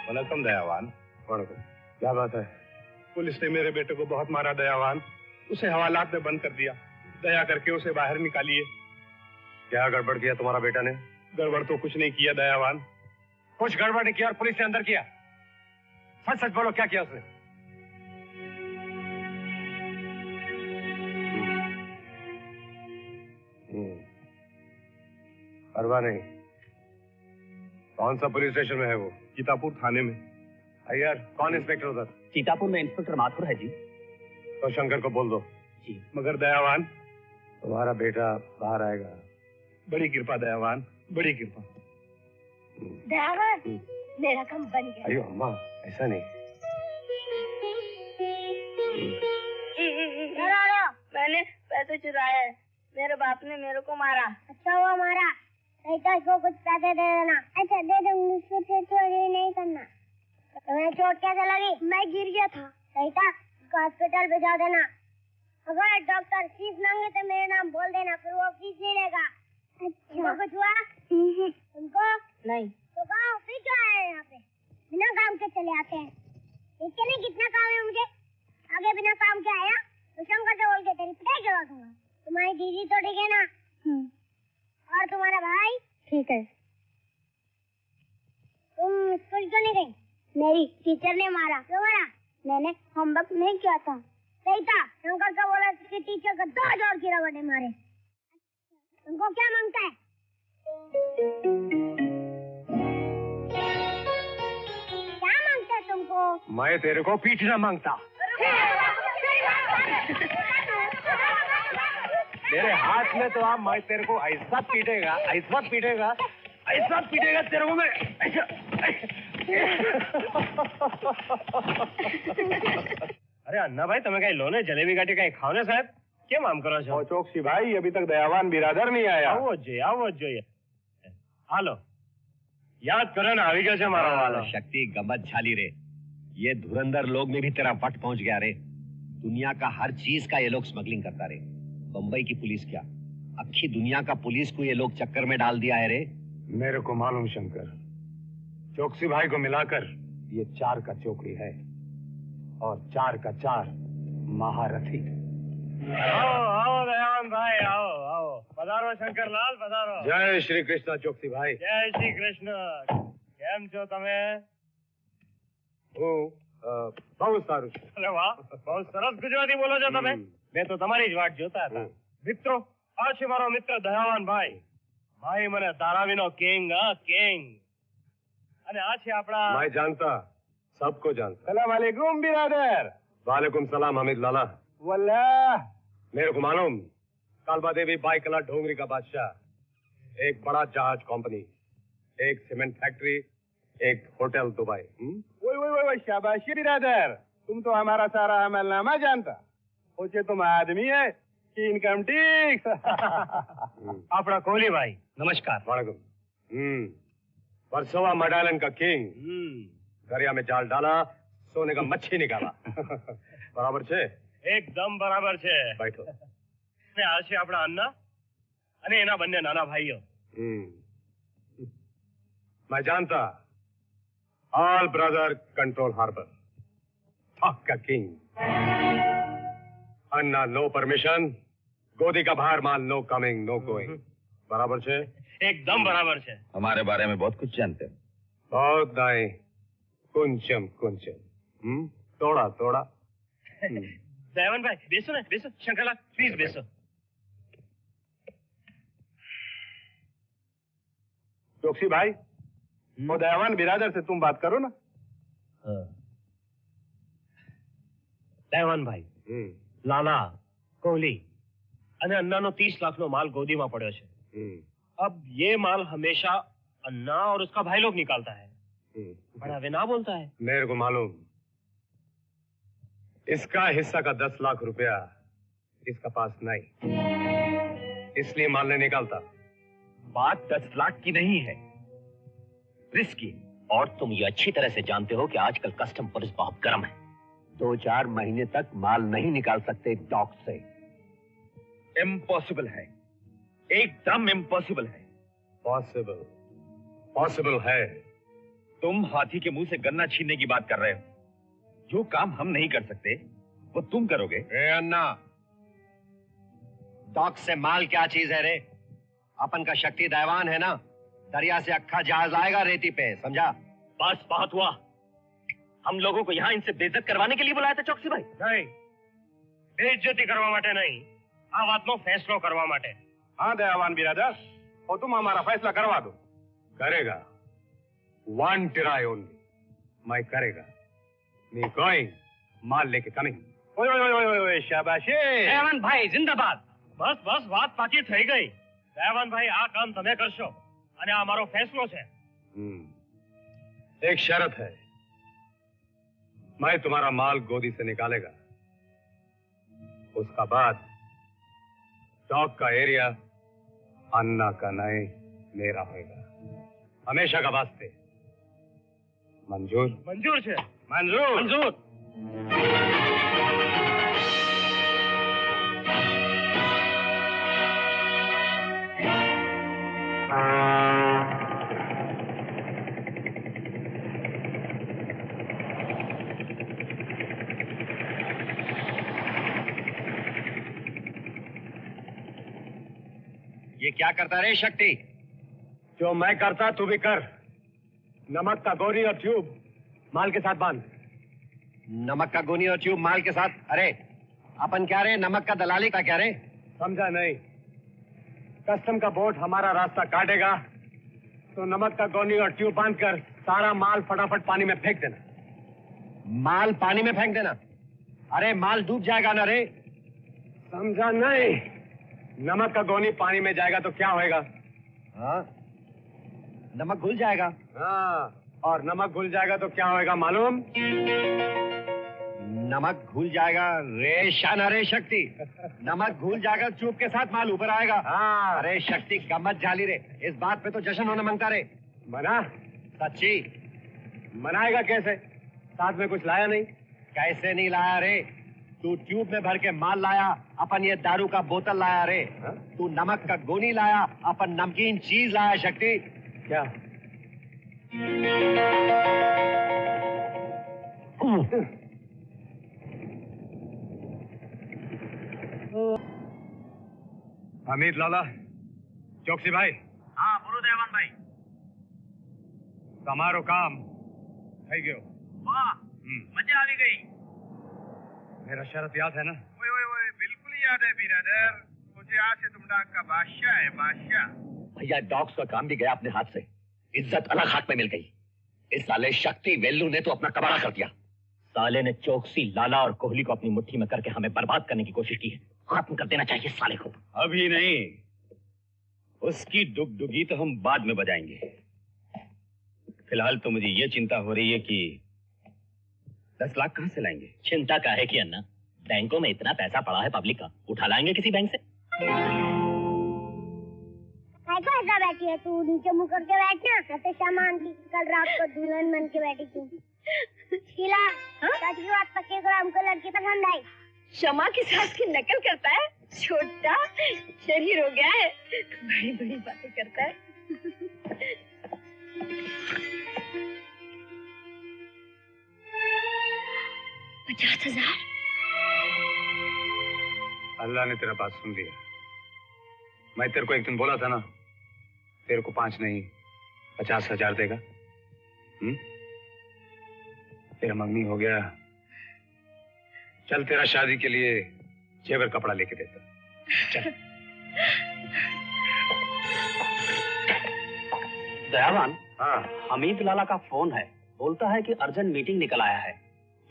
वनकम दयावान। वनकम। क्या बात है? पुलिस ने मेरे बेटे को बहुत मारा दयावान। उसे हवालात में बंद कर दिया। दया करके उसे बाहर निकालिए। क्या गड़बड़ किया तुम्हारा बेटा ने? गड़बड़ तो कुछ नहीं किया दयावान। कुछ गड़बड़ नहीं किया और पुलिस ने अंदर किया। सच सच बोलो, क्या किया उसने? परवाह नहीं। कौन सा पुलिस स्टेशन में है वो? सीतापुर थाने में। अय्यर, कौन इंस्पेक्टर उधर?
सीतापुर में इंस्पेक्टर माथुर है जी।
तो शंकर को बोल दो जी। मगर दयावान, तुम्हारा बेटा बाहर आएगा। बड़ी कृपा दयावान, बड़ी कृपा।
दयावान, मेरा काम बन गया।
अयो अम्मा, ऐसा नहीं।
मैंने पैसे चुराए हैं। मेरे बाप ने मेरे को मारा। अच्छा हुआ मारा। इसको कुछ पैसे दे देना। अच्छा दे दूंगी, फिर चोरी नहीं करना। तुम्हें चोट कैसे लगी? मैं गिर गया था। सही था, हॉस्पिटल भेजा देना। अगर डॉक्टर फीस मांगे तो मेरा नाम बोल देना, फिर वो फीस नहीं लेगा। अच्छा। कुछ हुआ? तुमको? नहीं। तो कहो फिर क्यों आए यहाँ पे? बिना काम के चले आते हैं। देखते नहीं कितना काम है मुझे। आगे बिना काम के आया तो शंकर से बोल के तेरी पिटाई करवा दूंगा। तुम्हारी दीदी तो ठीक है ना? और तुम्हारा भाई? ठीक है। तुम स्कूल क्यों नहीं गई? मेरी टीचर ने मारा। क्यों मारा? मैंने होमवर्क नहीं किया था। सही था, शंकर का बोला कि टीचर को 2 जोर की रबड़े मारे। तुमको क्या मांगता है? क्या मांगता है तुमको?
मैं तेरे को पीटना मांगता। मेरे हाथ में तो आप, मैं तेरे को ऐसा पीटेगा, ऐसा पीटेगा, ऐसा पीटेगा तेरे को मैं। अरे अन्ना भाई, तुम्हें कहीं लोने जलेबी गाटी कहीं खाओ साहब, क्या माम करो छो? चौकसी भाई, अभी तक दयावान बिरादर नहीं आया। आओ जो हालो याद करो ना, अभी कैसे मारा वाला?
शक्ति गमत छाली रे, ये धुरंधर लोग में भी तेरा वट पहुंच गया रे। दुनिया का हर चीज का ये लोग स्मगलिंग करता रे। बंबई की पुलिस क्या, अक्खी दुनिया का पुलिस को ये लोग चक्कर में डाल दिया है रे।
मेरे को मालूम शंकर, चौकसी भाई को मिलाकर ये 4 का चौकड़ी है और 4 का 4 महारथी। आओ दयावान भाई, आओ पधारो शंकर लाल, पधारो। जय श्री कृष्ण चौकसी भाई। जय श्री कृष्ण। केम छो तमे? बहुत सारू। अरे वाह, बहुत सरस गुजराती बोलो છો તમે। मैं तो તમારી જ વાટ જોતા હતા। મિત્રો, આ છે મારો મિત્ર દયાવાન ભાઈ। ભાઈ મને ધારાવીનો કિંગ, કિંગ। અને આ છે આપણા। मैं जानता, सबको जानता। सलाम अलैकुम बिरादर। वालेकुम सलाम हमीद लाला। वल्लाह, मेरे को मालूम, कालबा देवी बाई कला ढोंगरी का बादशाह, एक बड़ा जहाज कंपनी, एक सीमेंट फैक्ट्री, एक होटल दुबई। वही शाबाशी बिरादर, तुम तो हमारा सारा अमलनामा जानता। सोचे तुम आदमी है कि इनकम टैक्स। आपड़ा कोहली भाई, नमस्कार। वालेकुम। वर्सोवा मडालन का किंग। दरिया में जाल डाला, सोने का मच्छी निकाला। बराबर छे? एकदम बराबर छे। बैठो। આ છે આપણા અન્ના અને એના બંને નાના ભાઈઓ। मैं जानता, ऑल ब्रदर कंट्रोल हार्बर, थॉक का किंग। अन्ना नो परमिशन, गोदी का बाहर माल नो कमिंग नो गोइंग। बराबर છે?
एकदम बराबर છે।
हमारे बारे में बहुत कुछ जानते हैं।
बहुत नहीं, कुंचम कुंचम। तोड़ा तोड़ा।
दयावन भाई बेसो ना, बेसो। शंकरलाल प्लीज बेसो।
चौकसी भाई, वो दयावान बिरादर से तुम बात करो ना।
દયાવાન ભાઈ, લાલા, કોહલી અને अन्नाનો 30 લાખનો માલ ગોદીમાં પડ્યો છે। अब ये माल हमेशा अन्ना और उसका भाई लोग निकालता है, बड़ा वे ना बोलता है।
मेरे को मालूम, इसका हिस्सा का 10 लाख रुपया इसका पास नहीं, इसलिए माल नहीं निकालता।
बात 10 लाख की नहीं है, रिस्क की। और तुम ये अच्छी तरह से जानते हो कि आजकल कस्टम पुलिस बहुत गर्म है। 2-4 महीने तक माल नहीं निकाल सकते डॉक से। इम्पॉसिबल है, एकदम इम्पॉसिबल है।
पॉसिबल, पॉसिबल है।
तुम हाथी के मुंह से गन्ना छीनने की बात कर रहे हो। जो काम हम नहीं कर सकते वो तुम करोगे।
अन्ना,
डॉक से माल क्या चीज है रे? अपन का शक्ति दयावान है ना, दरिया से अक्खा जहाज लाएगा रेती पे, समझा?
बस बहुत हुआ। हम लोगों को यहाँ इनसे बेइज्जत करवाने के लिए बुलाया था चौकसी भाई?
नहीं,
बेइज्जती करवा માટે नहीं, આ વાતનો ફેસલો કરવા માટે।
हाँ दयावान बिरादर, और तुम हमारा फैसला करवा दो। करेगा, वन ट्राई ओनली, मैं करेगा। नहीं गोइंग, माल लेके कमिंग। ओए ओए ओए ओए, शाबाशी।
દયાવાન ભાઈ जिंदाबाद। બસ બસ, વાત પાકી થઈ ગઈ। દયાવાન ભાઈ, આ કામ તમે કરશો અને આ મારો ફેસલો છે।
एक शर्त है, मैं तुम्हारा माल गोदी से निकालेगा, उसका बाद डॉक का एरिया अन्ना का नहीं मेरा होगा, हमेशा का वास्ते। मंजूर?
મંજૂર છે।
मंजूर?
મંજૂર।
ये क्या करता रे शक्ति?
जो मैं करता तू भी कर। नमक का गोली और ट्यूब माल के साथ बांध।
नमक का गोनी और ट्यूब माल के साथ? अरे अपन क्या रे, नमक का दलाली का क्या रे?
समझा नहीं? कस्टम का बोट हमारा रास्ता काटेगा तो नमक का गोनी और ट्यूब बांधकर सारा माल फटाफट पानी में फेंक देना।
माल पानी में फेंक देना? अरे माल डूब जाएगा ना रे।
समझा नहीं? नमक का गोनी पानी में जाएगा तो क्या होएगा?
हाँ, नमक घुल जाएगा।
हाँ, और नमक घुल जाएगा तो क्या होएगा मालूम?
नमक घुल जाएगा रे शाना रे शक्ति। नमक घुल जाएगा, चूप के साथ माल ऊपर आएगा।
हाँ।
अरे शक्ति गमत झाली रे, इस बात पे तो जश्न होना मांगता रे।
मना?
सच्ची?
मनाएगा कैसे? साथ में कुछ लाया नहीं?
कैसे नहीं लाया रे? तू ट्यूब में भर के माल लाया, अपन ये दारू का बोतल लाया रे। तू नमक का गोनी लाया, अपन नमकीन चीज लाया शक्ति।
क्या? हमीद लाला, चौकसी भाई।
हाँ बोलो दयावान भाई।
તમારું કામ થઈ ગયો।
वाह, मजा आ गई।
मेरा शर्त याद है ना?
ओए ओए ओए, बिल्कुल याद है बिरादर। मुझे आज से तुम डाक का बादशाह है, बादशाह।
भैया डॉग्स का काम भी गया अपने हाथ से, इज्जत अलग हाथ में मिल गई। इस साले शक्ति वेल्लू ने तो अपना कबाड़ा कर दिया। साले ने चौकसी, लाला और कोहली को अपनी मुट्ठी में करके हमें बर्बाद करने की कोशिश की है। खत्म कर देना चाहिए साले को।
अभी नहीं, उसकी डुगडुगी तो हम बाद में बजाएंगे। फिलहाल तो मुझे ये चिंता हो रही है कि 10 लाख कहां से लाएंगे।
चिंता का है कि अन्ना, बैंकों में इतना पैसा पड़ा है पब्लिक का, उठा लाएंगे किसी बैंक से।
ऐसा बैठी है तू, नीचे मुंह करके बैठना। मैं तो शमा आंटी कल रात को दुल्हन बन के बैठी थी। शीला, सच की बात पक्के को हमको लड़की पसंद आई।
शमा की सास की नकल करता है, छोटा शरीर हो गया है, बड़ी बड़ी बातें करता है। 50,000?
अल्लाह ने तेरा बात सुन लिया। मैं तेरे को एक दिन बोला था ना, तेरे को 5 नहीं 50,000 देगा। तेरा मंगनी हो गया। चल तेरा शादी के लिए जेवर कपड़ा लेके देता। चल।
दयावान,
हाँ,
हमीद लाला का फोन है। बोलता है कि अर्जेंट मीटिंग निकल आया है।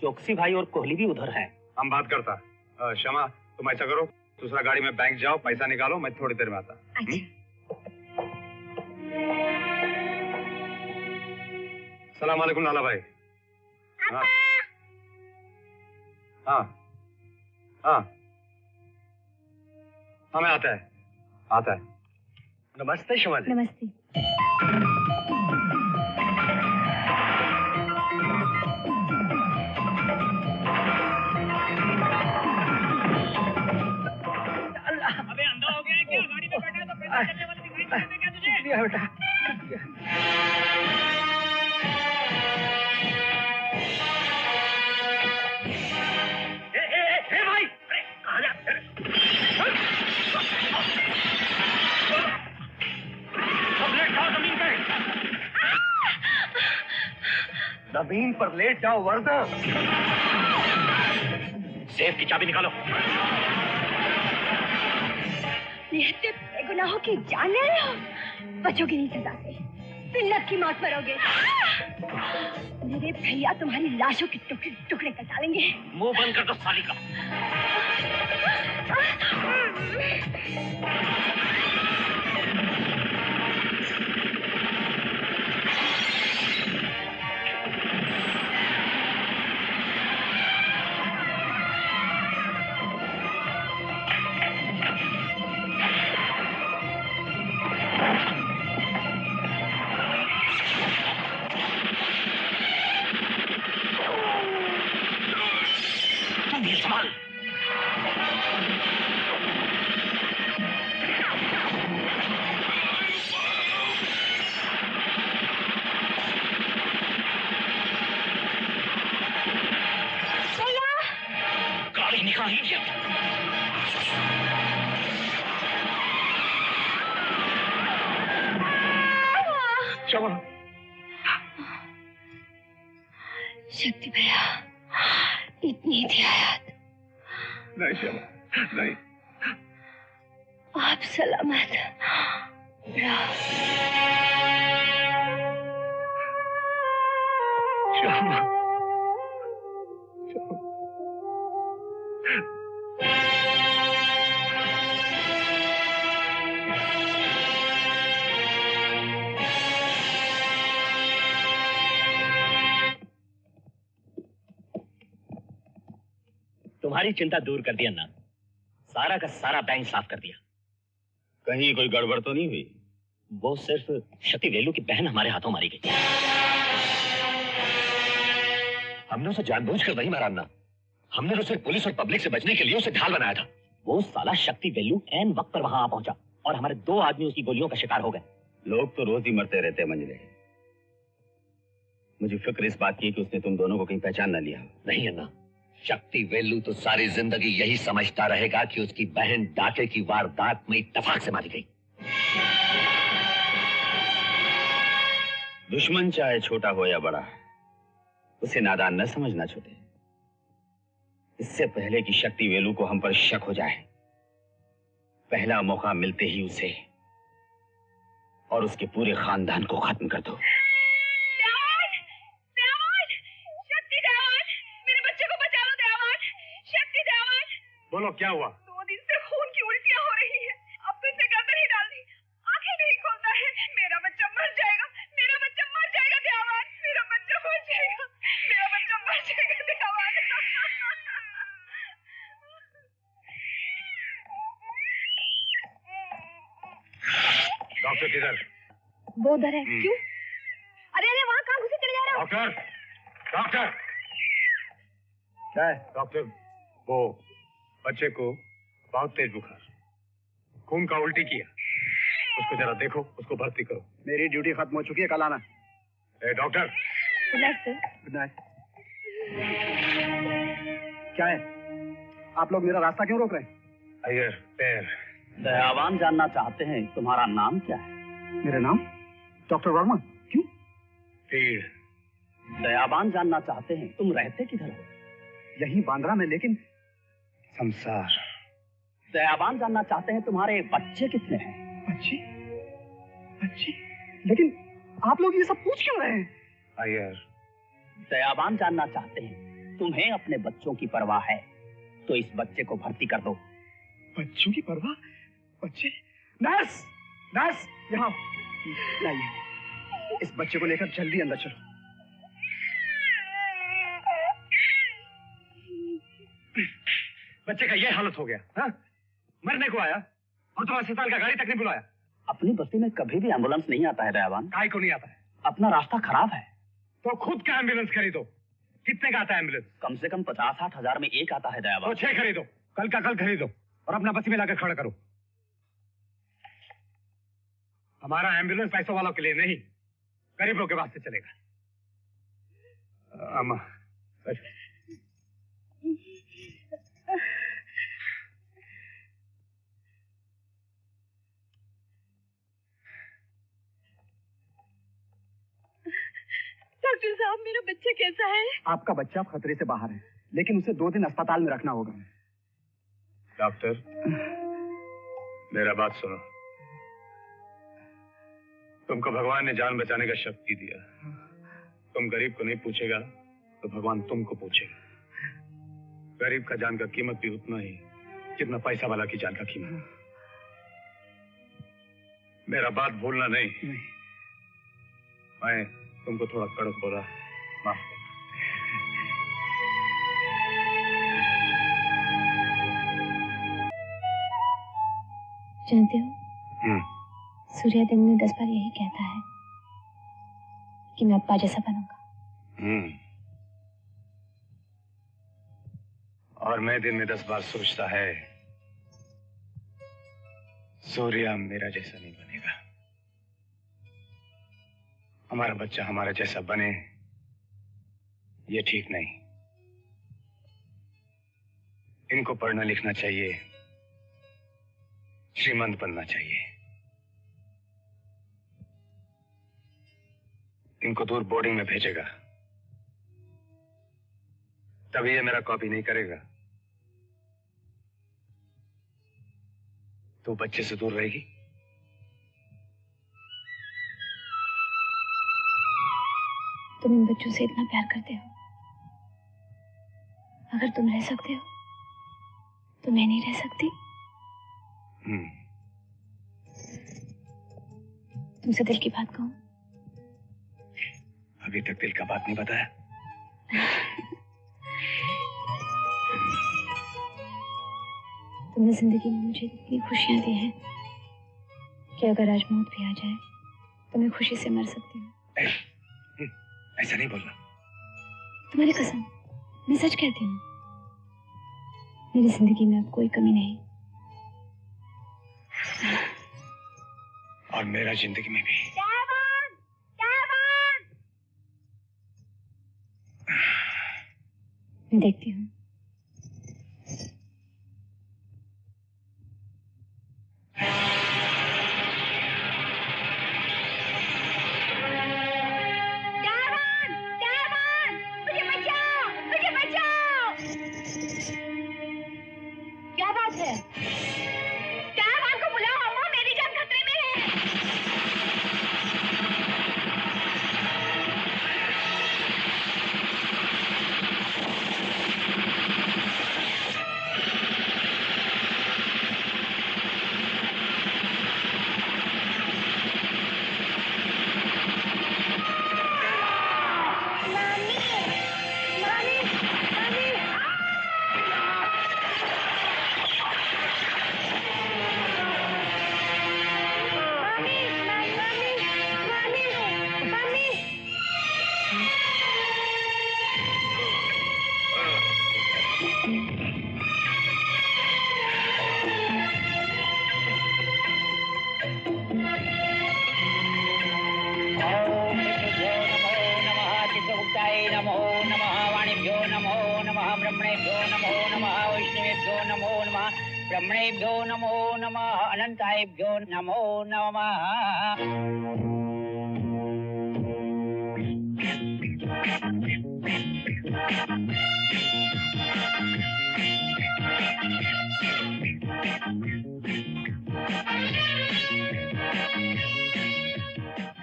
चौकसी भाई और कोहली भी उधर हैं।
हम बात करता। शमा, तुम ऐसा करो, दूसरा गाड़ी में बैंक जाओ, पैसा निकालो, मैं थोड़ी देर में आता। सलाम वालेकुम लाला भाई। हाँ हाँ हाँ हमें आता है।
नमस्ते शमा जी।
नमस्ते।
अबे अंधा हो गया है क्या? गाड़ी में बैठा है तो पैदल चलने वाले दिखाई नहीं देते क्या तुझे?
बेटा।
भाई, अरे कहाँ जा? सब लेट जाओ जमीन पे।
जमीन पर लेट जाओ वरना।
सेफ की चाबी निकालो।
निहत्ते बेगुनाहों की जान ले रहे हो? बचोगे नहीं सजा से, जिन्नत की मौत मरोगे। मेरे भैया तुम्हारी लाशों के टुकड़े टुकड़े कर डालेंगे।
मुंह बंद कर दो साली का। संभाल। गाड़ी निकाल।
शमा,
शक्ति भैया, इतनी थी आयात।
नहीं शमा, नहीं।
आप सलामत रहो।
शमा,
तुम्हारी चिंता दूर कर दी अन्ना। सारा का सारा बैंक साफ कर दिया।
कहीं कोई गड़बड़ तो नहीं हुई?
वो सिर्फ शक्ति वेलू की बहन हमारे हाथों मारी गई।
हमने उसे जानबूझकर नहीं मारा अन्ना। हमने तो सिर्फ पुलिस और पब्लिक से बचने के लिए उसे ढाल बनाया था।
वो साला शक्ति वेलू ऐन वक्त पर वहां आ पहुंचा और हमारे 2 आदमी उसकी गोलियों का शिकार हो गए।
लोग तो रोज ही मरते रहते हैं मंजले। मुझे फिक्र इस बात की कि उसने तुम दोनों को कहीं पहचान न लिया।
नहीं अन्ना, शक्ति वेलू तो सारी जिंदगी यही समझता रहेगा कि उसकी बहन डाके की वारदात में इत्तेफाक से मारी गई।
दुश्मन चाहे छोटा हो या बड़ा, उसे नादान न समझना छोटे। इससे पहले कि शक्ति वेलू को हम पर शक हो जाए, पहला मौका मिलते ही उसे और उसके पूरे खानदान को खत्म कर दो।
बोलो क्या हुआ?
2 दिन से खून की उल्टियां हो रही हैं। अब तो इसे गर्दन ही डाल दी, आंखें नहीं खोलता है। मेरा बच्चा मर जाएगा, मेरा बच्चा मर जाएगा दयावान, मेरा बच्चा मर जाएगा, मेरा बच्चा मर जाएगा दयावान।
डॉक्टर किधर?
वो उधर है। क्यों? अरे अरे वहाँ कहाँ घुसे चले जा रहे हो?
Doctor, doctor.
क्या है?
डॉक्टर, वो बच्चे को बहुत तेज बुखार, खून का उल्टी किया। उसको जरा देखो, उसको भर्ती करो।
मेरी ड्यूटी खत्म हो चुकी है, कल आना।
Doctor.
Good night sir.
Good night.
क्या है? आप लोग मेरा रास्ता क्यों रोक रहे हैं?
अय्यर, पैर।
दयावान जानना चाहते हैं तुम्हारा नाम क्या है?
मेरा नाम डॉक्टर वर्मा। क्यों?
पीड़।
दयावान जानना चाहते हैं तुम रहते किधर हो?
यही बांद्रा में, लेकिन
संसार।
दयावान जानना चाहते हैं तुम्हारे बच्चे कितने हैं?
बच्चे? बच्चे? लेकिन आप लोग ये सब पूछ क्यों रहे हैं?
अय्यर,
दयावान जानना चाहते हैं तुम्हें अपने बच्चों की परवाह है तो इस बच्चे को भर्ती कर दो।
बच्चों की परवाह? बच्चे? नर्स! नर्स! यहाँ लाइए, इस बच्चे को लेकर जल्दी अंदर चलो।
बच्चे का ये हालत हो गया, हाँ? मरने को आया और तुम अस्पताल का गाड़ी तक नहीं बुलाया।
अपनी बस्ती में कभी भी एम्बुलेंस नहीं आता है दयावान।
काय को नहीं आता है?
अपना रास्ता खराब है।
तो खुद का एम्बुलेंस खरीदो। कितने का आता है एम्बुलेंस?
कम से कम 50-60 हजार में एक आता है दयावान।
तो 6 खरीदो, कल का कल खरीदो और अपना बस्ती में लाकर खड़ा करो। हमारा एम्बुलेंस पैसों वालों के लिए नहीं, गरीबों के वास्ते चलेगा। अम्मा,
डॉक्टर साहब, मेरा बच्चा कैसा है?
आपका बच्चा खतरे से बाहर है, लेकिन उसे 2 दिन अस्पताल में रखना होगा।
डॉक्टर, मेरा बात सुनो। तुमको भगवान ने जान बचाने का शक्ति दिया। तुम गरीब को नहीं पूछेगा तो भगवान तुमको पूछेगा। गरीब का जान का कीमत भी उतना ही जितना पैसा वाला की जान का कीमत। मेरा बात भूलना नहीं। मैं तुमको थोड़ा कड़क बोला, माफ कर।
जानते हो, सूर्या दिन में 10 बार यही कहता है कि मैं अप्पा जैसा बनूंगा।
और मैं दिन में 10 बार सोचता है सूर्या मेरा जैसा नहीं बनेगा। हमारा बच्चा हमारा जैसा बने ये ठीक नहीं। इनको पढ़ना लिखना चाहिए, श्रीमंत बनना चाहिए। इनको दूर बोर्डिंग में भेजेगा तभी ये मेरा कॉपी नहीं करेगा। तो बच्चे से दूर रहेगी।
तुम इन बच्चों से इतना प्यार करते हो, अगर तुम रह सकते हो तो मैं नहीं रह सकती। तुमसे दिल की बात कहूं?
अभी तक दिल का बात नहीं बताया।
तुमने जिंदगी में मुझे इतनी खुशियां दी हैं कि अगर आज मौत भी आ जाए तो मैं खुशी से मर सकती हूँ।
ऐसा नहीं बोलना।
तुम्हारी कसम, मैं सच कहती हूँ। मेरी जिंदगी में अब कोई कमी नहीं,
और मेरा जिंदगी में भी।
मैं देखती हूँ।
क्या बात है? दयावान को बुलाओ अम्मा, मेरी जान खतरे में है।
ब्रह्मणेभ्यो नमो नमः अनंतायेभ्यो नमो नमः।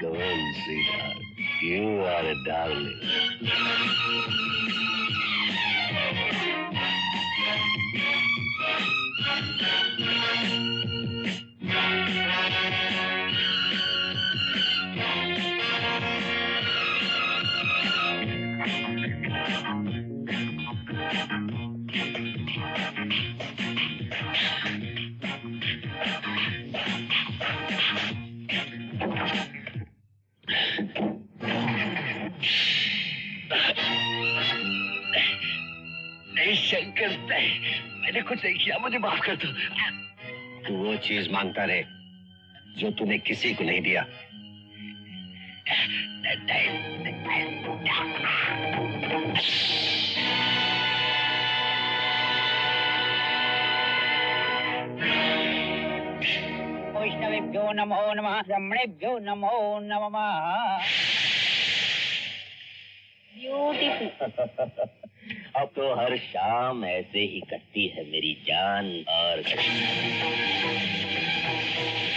Go on, sweetheart. You are a darling. Shankar, मैंने कुछ नहीं किया, मुझे माफ कर दो। तू वो चीज मांगता रहे जो तूने किसी को नहीं दिया।
वैष्णवेभ्यो नमो नमः ब्रह्मणेभ्यो नमो नमः। ब्यूटीफुल।
अब तो हर शाम ऐसे ही कटती है मेरी जान और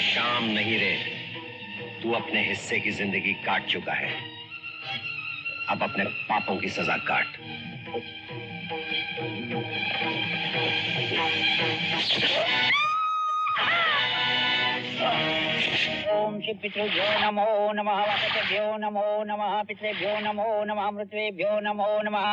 शाम नहीं रे, तू अपने हिस्से की जिंदगी काट चुका है, अब अपने पापों की सजा काट।
ओम श्री पितृभ्यो नमो नमः वसतेभ्यो नमो नमः पितृभ्यो नमो नमः मृतभ्यो नमो नमः।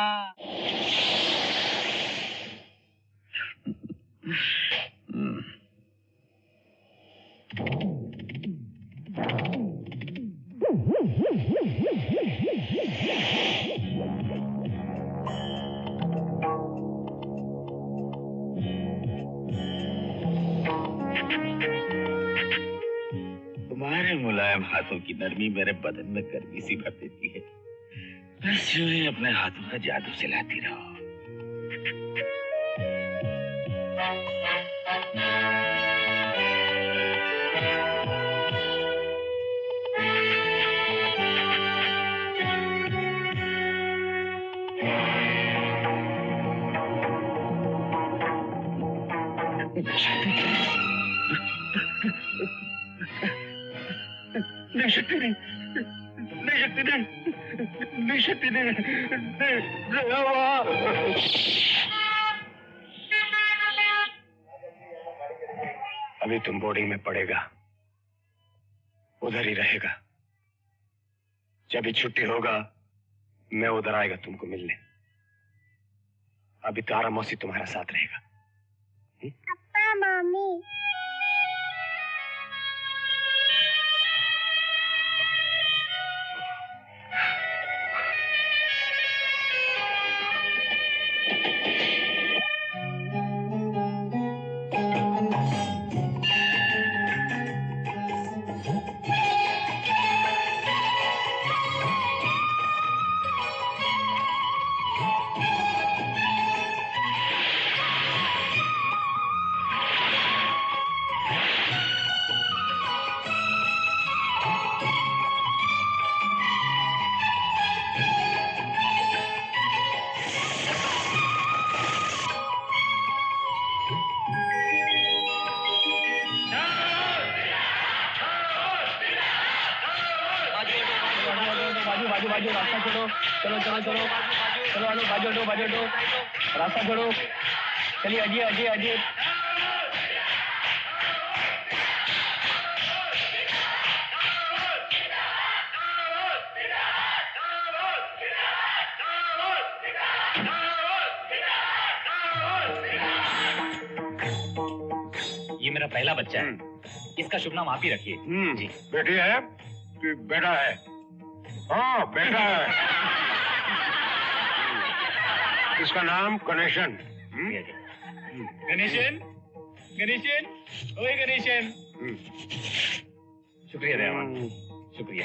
तुम्हारे मुलायम हाथों की नरमी मेरे बदन में गर्मी सी भर देती है। बस यूं ही अपने हाथों का जादू चलाती रहो।
अभी तुम बोर्डिंग में पड़ेगा, उधर ही रहेगा। जब भी छुट्टी होगा मैं उधर आएगा तुमको मिलने। अभी तारा मौसी तुम्हारा साथ रहेगा।
पापा मम्मी
रास्ता छोड़ो, चलो चलो चलो चलो आलो, बाजू हटो, रास्ता छोड़ो, चलिए अजिए अजिए अजिए।
ये मेरा पहला बच्चा है, इसका शुभ नाम आप ही रखिए।
जी। बेटी है कि बेटा है? हाँ बेटा है। इसका नाम गणेशन।
गणेशन, गणेशन, ओए गणेशन।
शुक्रिया दयावान, शुक्रिया।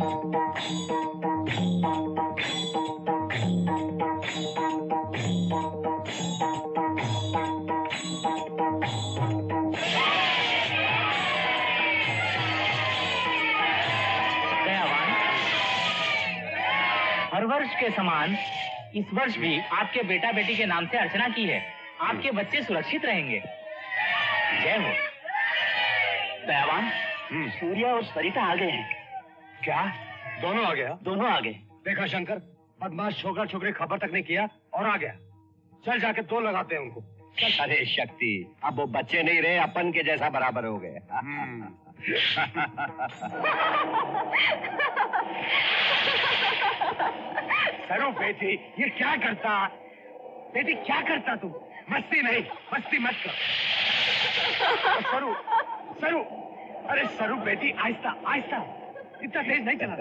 हर वर्ष के समान इस वर्ष भी आपके बेटा बेटी के नाम से अर्चना की है। आपके बच्चे सुरक्षित रहेंगे। जय हो।
दयावान, सूर्या और सरिता आ गए हैं।
क्या? दोनों आ गया?
दोनों आ गए।
देखा शंकर, बदमाश छोकरा छोकरी खबर तक नहीं किया और आ गया। चल जाके दो लगाते हैं उनको।
अरे शक्ति, अब वो बच्चे नहीं रहे, अपन के जैसा बराबर हो गए।
सरू बेटी, ये क्या करता? बेटी क्या करता तू? मस्ती नहीं, मस्ती मत कर। सरू, सरू, अरे सरू बेटी, आहिस्ता आहिस्ता, इतना तेज नहीं चला।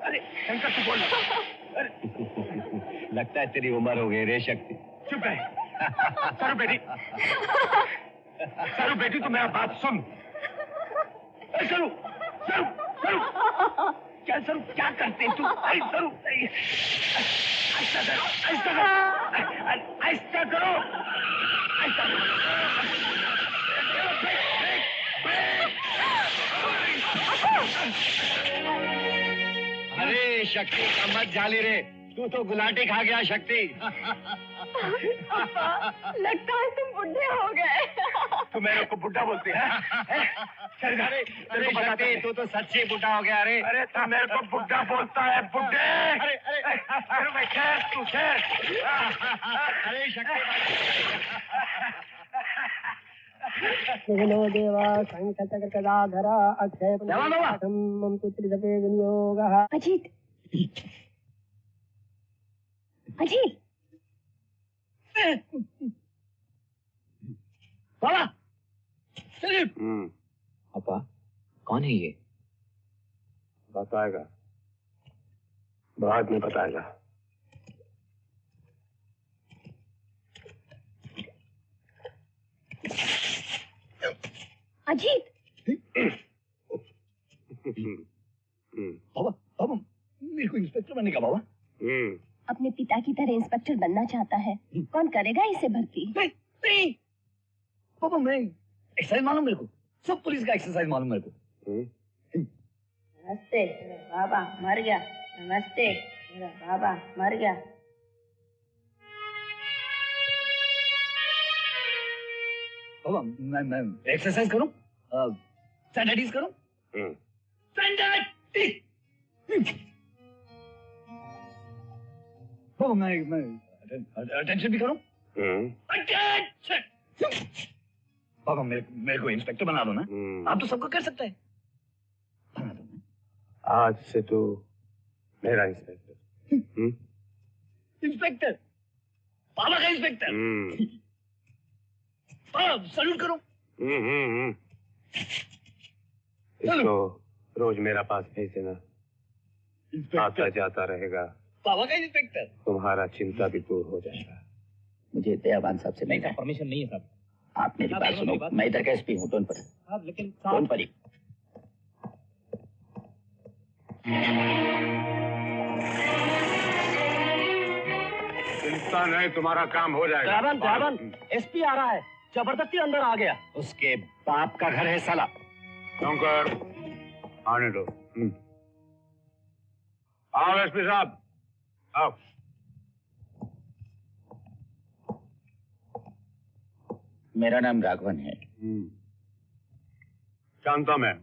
अरे शंकर तू बोल। अरे
लगता है तेरी उम्र हो गई रे शक्ति।
चुप रहे। सरू बेटी, सरू बेटी तू मेरा बात सुन। अरे सरू, सरू, सरू, क्या सरू क्या करते तू? अरे सरू, आहिस्ता करो, आहिस्ता करो, आहिस्ता करो, आहिस्ता करो।
अरे शक्ति का मत झाली रे, तू तो गुलाटी खा गया शक्ति।
लगता है तुम बुढ़े हो गए।
तू मेरे को बुढ़ा बोलती है?
अरे शक्ति, तू तो सच्ची बुढ़ा हो गया। अरे
अरे तू मेरे को बुढ़ा बोलता है? बुढ़े?
अरे अरे
मैं खैर तू खैर।
अरे शक्ति,
विघ्नो देवा शंखचक्रगदाधरा अक्षय मम पुत्रिसपे विनियोगः।
अजीत, अजीत,
बाबा, पापा, कौन है ये?
बताएगा, बाद में बताएगा।
अजीत,
बाबा, बाबा, मेरे को इंस्पेक्टर बनने का बाबा।
अपने पिता की तरह इंस्पेक्टर बनना चाहता है। कौन करेगा इसे भर्ती?
नहीं, पापा, मैं एक्सरसाइज मालूम मेरे को, सब पुलिस का एक्सरसाइज मालूम मेरे को।
नमस्ते, मेरा बाबा मर गया। नमस्ते, मेरा बाबा मर गया।
बाबा, मैं एक्सरसाइज करूं, स्टैंडर्डीज करूं, बाबा, मैं अटेंशन भी करूं, अटेंशन। बाबा, मेरे को इंस्पेक्टर बना दो ना। आप तो सबको कर सकते हैं। बना दो ना।
आज से तू मेरा इंस्पेक्टर।
इंस्पेक्टर, बाबा का इंस्पेक्टर। सल्यूट करो।
इसको रोज मेरा पास भेज देना, आता जाता रहेगा।
बाबा का इंस्पेक्टर।
तुम्हारा चिंता भी दूर हो जाएगा।
मुझे दयावान साहब से
नहीं साहब, परमिशन नहीं है साहब।
आप मेरी बात सुनो, मैं इधर का एसपी हूँ, टोन पर।
लेकिन
टोन पर ही।
चिंता नहीं, तुम्हारा काम हो जाएगा।
दयावान, एसपी आ रहा है, जबरदस्ती अंदर आ गया।
उसके बाप का घर है साला।
शंकर, आने दो। आओ एसपी साहब, आओ।
मेरा नाम राघवन है।
जानता मैं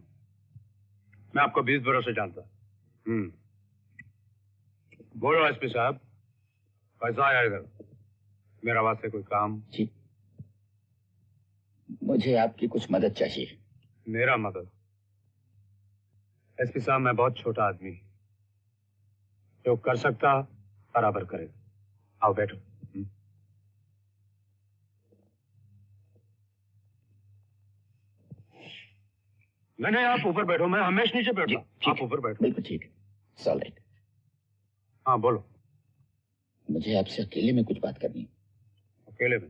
आपको 20 बरस से जानता। बोलो एसपी साहब, कैसा आया इधर? मेरा वास्ते कोई काम?
जी, मुझे आपकी कुछ मदद चाहिए।
मेरा मदद? एसपी साहब, मैं बहुत छोटा आदमी, जो कर सकता बराबर करे। आओ बैठो। नहीं, आप ऊपर बैठो, मैं हमेशा नीचे बैठो। आप ऊपर बैठो।
बिल्कुल ठीक है, ऑल राइट।
हाँ बोलो।
मुझे आपसे अकेले में कुछ बात करनी है।
अकेले में?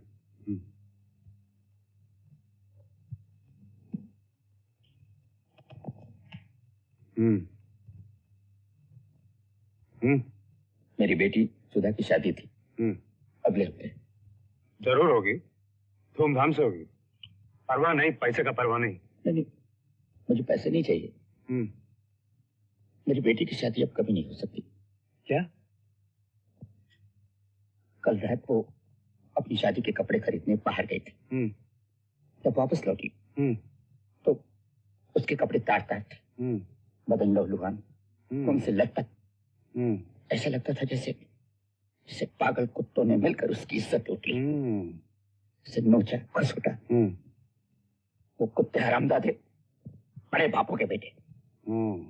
मेरी बेटी सुधा की शादी थी अगले हफ्ते।
जरूर होगी, धूमधाम से होगी। परवाह नहीं, पैसे का परवाह नहीं।
नहीं, मुझे पैसे नहीं चाहिए। मेरी बेटी की शादी अब कभी नहीं हो सकती।
क्या?
कल रात को अपनी शादी के कपड़े खरीदने बाहर गई थी। जब वापस लौटी तो उसके कपड़े तार थे, बदन लहलुहान, उनसे लटपट। ऐसा लगता था जैसे पागल कुत्तों ने मिलकर उसकी इज्जत लूट ली। उसे नोचा, खसोटा। वो कुत्ते हरामजादे, बड़े बापों के बेटे।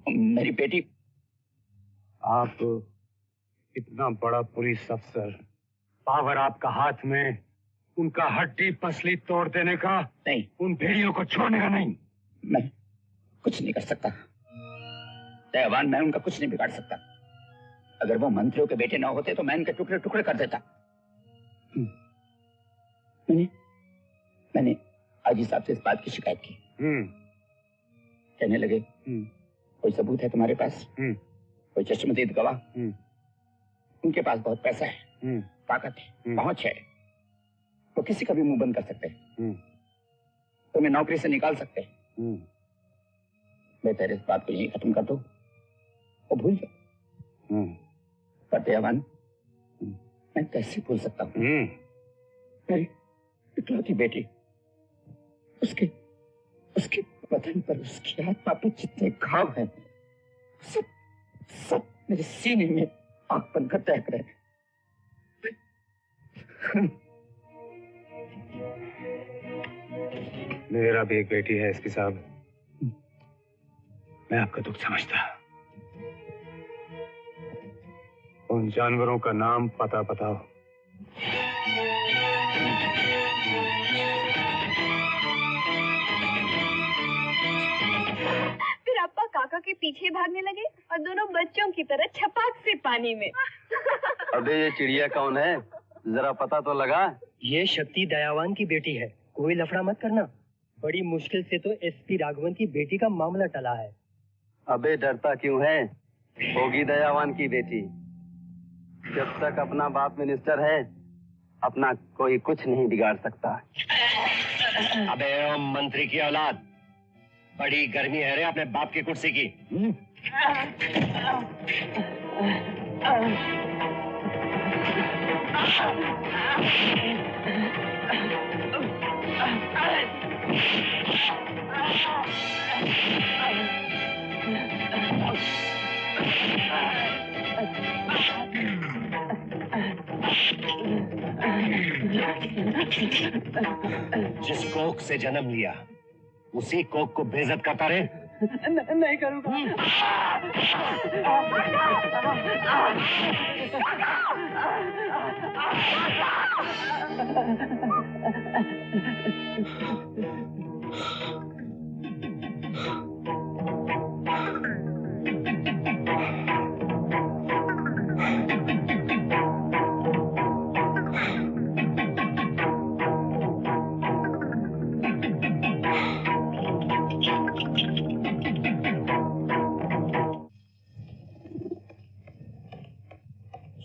मेरी बेटी।
आप इतना बड़ा पुलिस अफसर, पावर आपका हाथ में, उनका हड्डी पसली तोड़ देने का
नहीं,
उन भेड़ियों को छोड़ने का नहीं।
मैं कुछ नहीं कर सकता दयावान, मैं उनका कुछ नहीं बिगाड़ सकता। अगर वो मंत्रियों के बेटे ना होते तो मैं इनके टुकड़े टुकड़े कर देता। मैंने आजी साहब से इस बात की शिकायत की। कहने लगे कोई सबूत है तुम्हारे पास? कोई चश्मदीद गवाह? उनके पास बहुत पैसा है, ताकत है, पहुंच है। वो किसी का भी मुंह बंद कर सकते हैं, तुम्हें नौकरी से निकाल सकते हैं। बेहतर इस बात को यही खत्म कर दो, वो भूल जाओ। पर दयावान, मैं कैसे भूल सकता हूँ? मेरी इकलौती बेटी, उसके बदन पर, उसकी आत्मा पर जितने घाव हैं, सब मेरे सीने में आग बनकर दहक रहे हैं।
मेरा भी एक बेटी है एसपी साहब, मैं आपका दुख समझता। उन जानवरों का नाम पता बताओ।
फिर अप्पा काका के पीछे भागने लगे और दोनों बच्चों की तरह छपाक से पानी में।
अबे ये चिड़िया कौन है, जरा पता तो लगा।
ये शक्ति दयावान की बेटी है, कोई लफड़ा मत करना। बड़ी मुश्किल से तो एसपी राघवन की बेटी का मामला टला है।
अबे डरता क्यों है, होगी दयावान की बेटी। जब तक अपना बाप मिनिस्टर है, अपना कोई कुछ नहीं बिगाड़ सकता।
अबे ओ मंत्री की औलाद, बड़ी गर्मी है रे अपने बाप की कुर्सी की। जिस कोख से जन्म लिया उसी कोख को बेइज्जत करता रे।
नहीं करूँगा।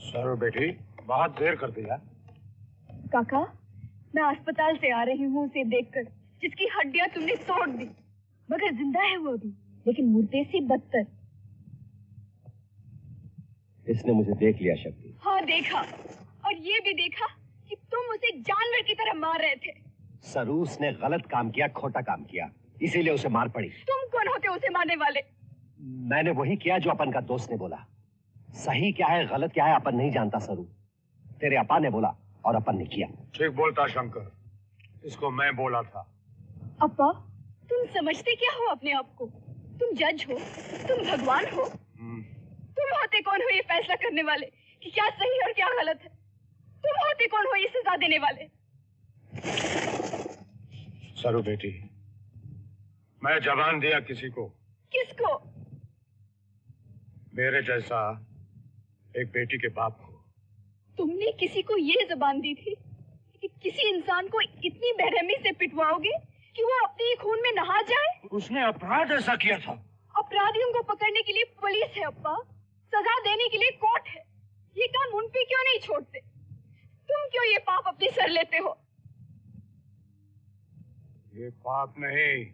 सर बेटी, बहुत देर कर दिया।
काका, मैं अस्पताल से आ रही हूँ उसे देखकर, जिसकी हड्डियाँ तुमने तोड़ दी, मगर जिंदा है वो अभी, लेकिन मुर्दे से बदतर।
इसने मुझे देख लिया शक्ति।
हाँ देखा, और ये भी देखा कि तुम उसे जानवर की तरह मार रहे थे।
सरूस ने गलत काम किया, खोटा काम किया, इसीलिए उसे मार पड़ी।
तुम कौन होते उसे मारने वाले?
मैंने वही किया जो अपन का दोस्त ने बोला। सही क्या है गलत क्या है अपन नहीं जानता सरू, तेरे अपा ने बोला और अपन ने किया।
ठीक बोलता शंकर, इसको मैं बोला था।
अपा, तुम समझते क्या हो अपने आप को? तुम जज हो, तुम भगवान हो। तुम होते कौन हो ये फैसला करने वाले कि क्या सही और क्या गलत है? तुम होते कौन हो ये सजा देने वाले?
सरू बेटी, मैं जबान दिया किसी को।
किसको?
मेरे जैसा एक बेटी के बाप को।
तुमने किसी को ये जबान दी थी कि किसी इंसान को इतनी बेरहमी से पिटवाओगे कि वो अपने ही खून में नहा जाए?
उसने अपराध ऐसा किया था।
अपराधियों को पकड़ने के लिए पुलिस है अप्पा, सजा देने के लिए कोर्ट है। ये काम उन पे क्यों नहीं छोड़ते? तुम क्यों ये पाप अपने सर लेते हो?
ये पाप नहीं,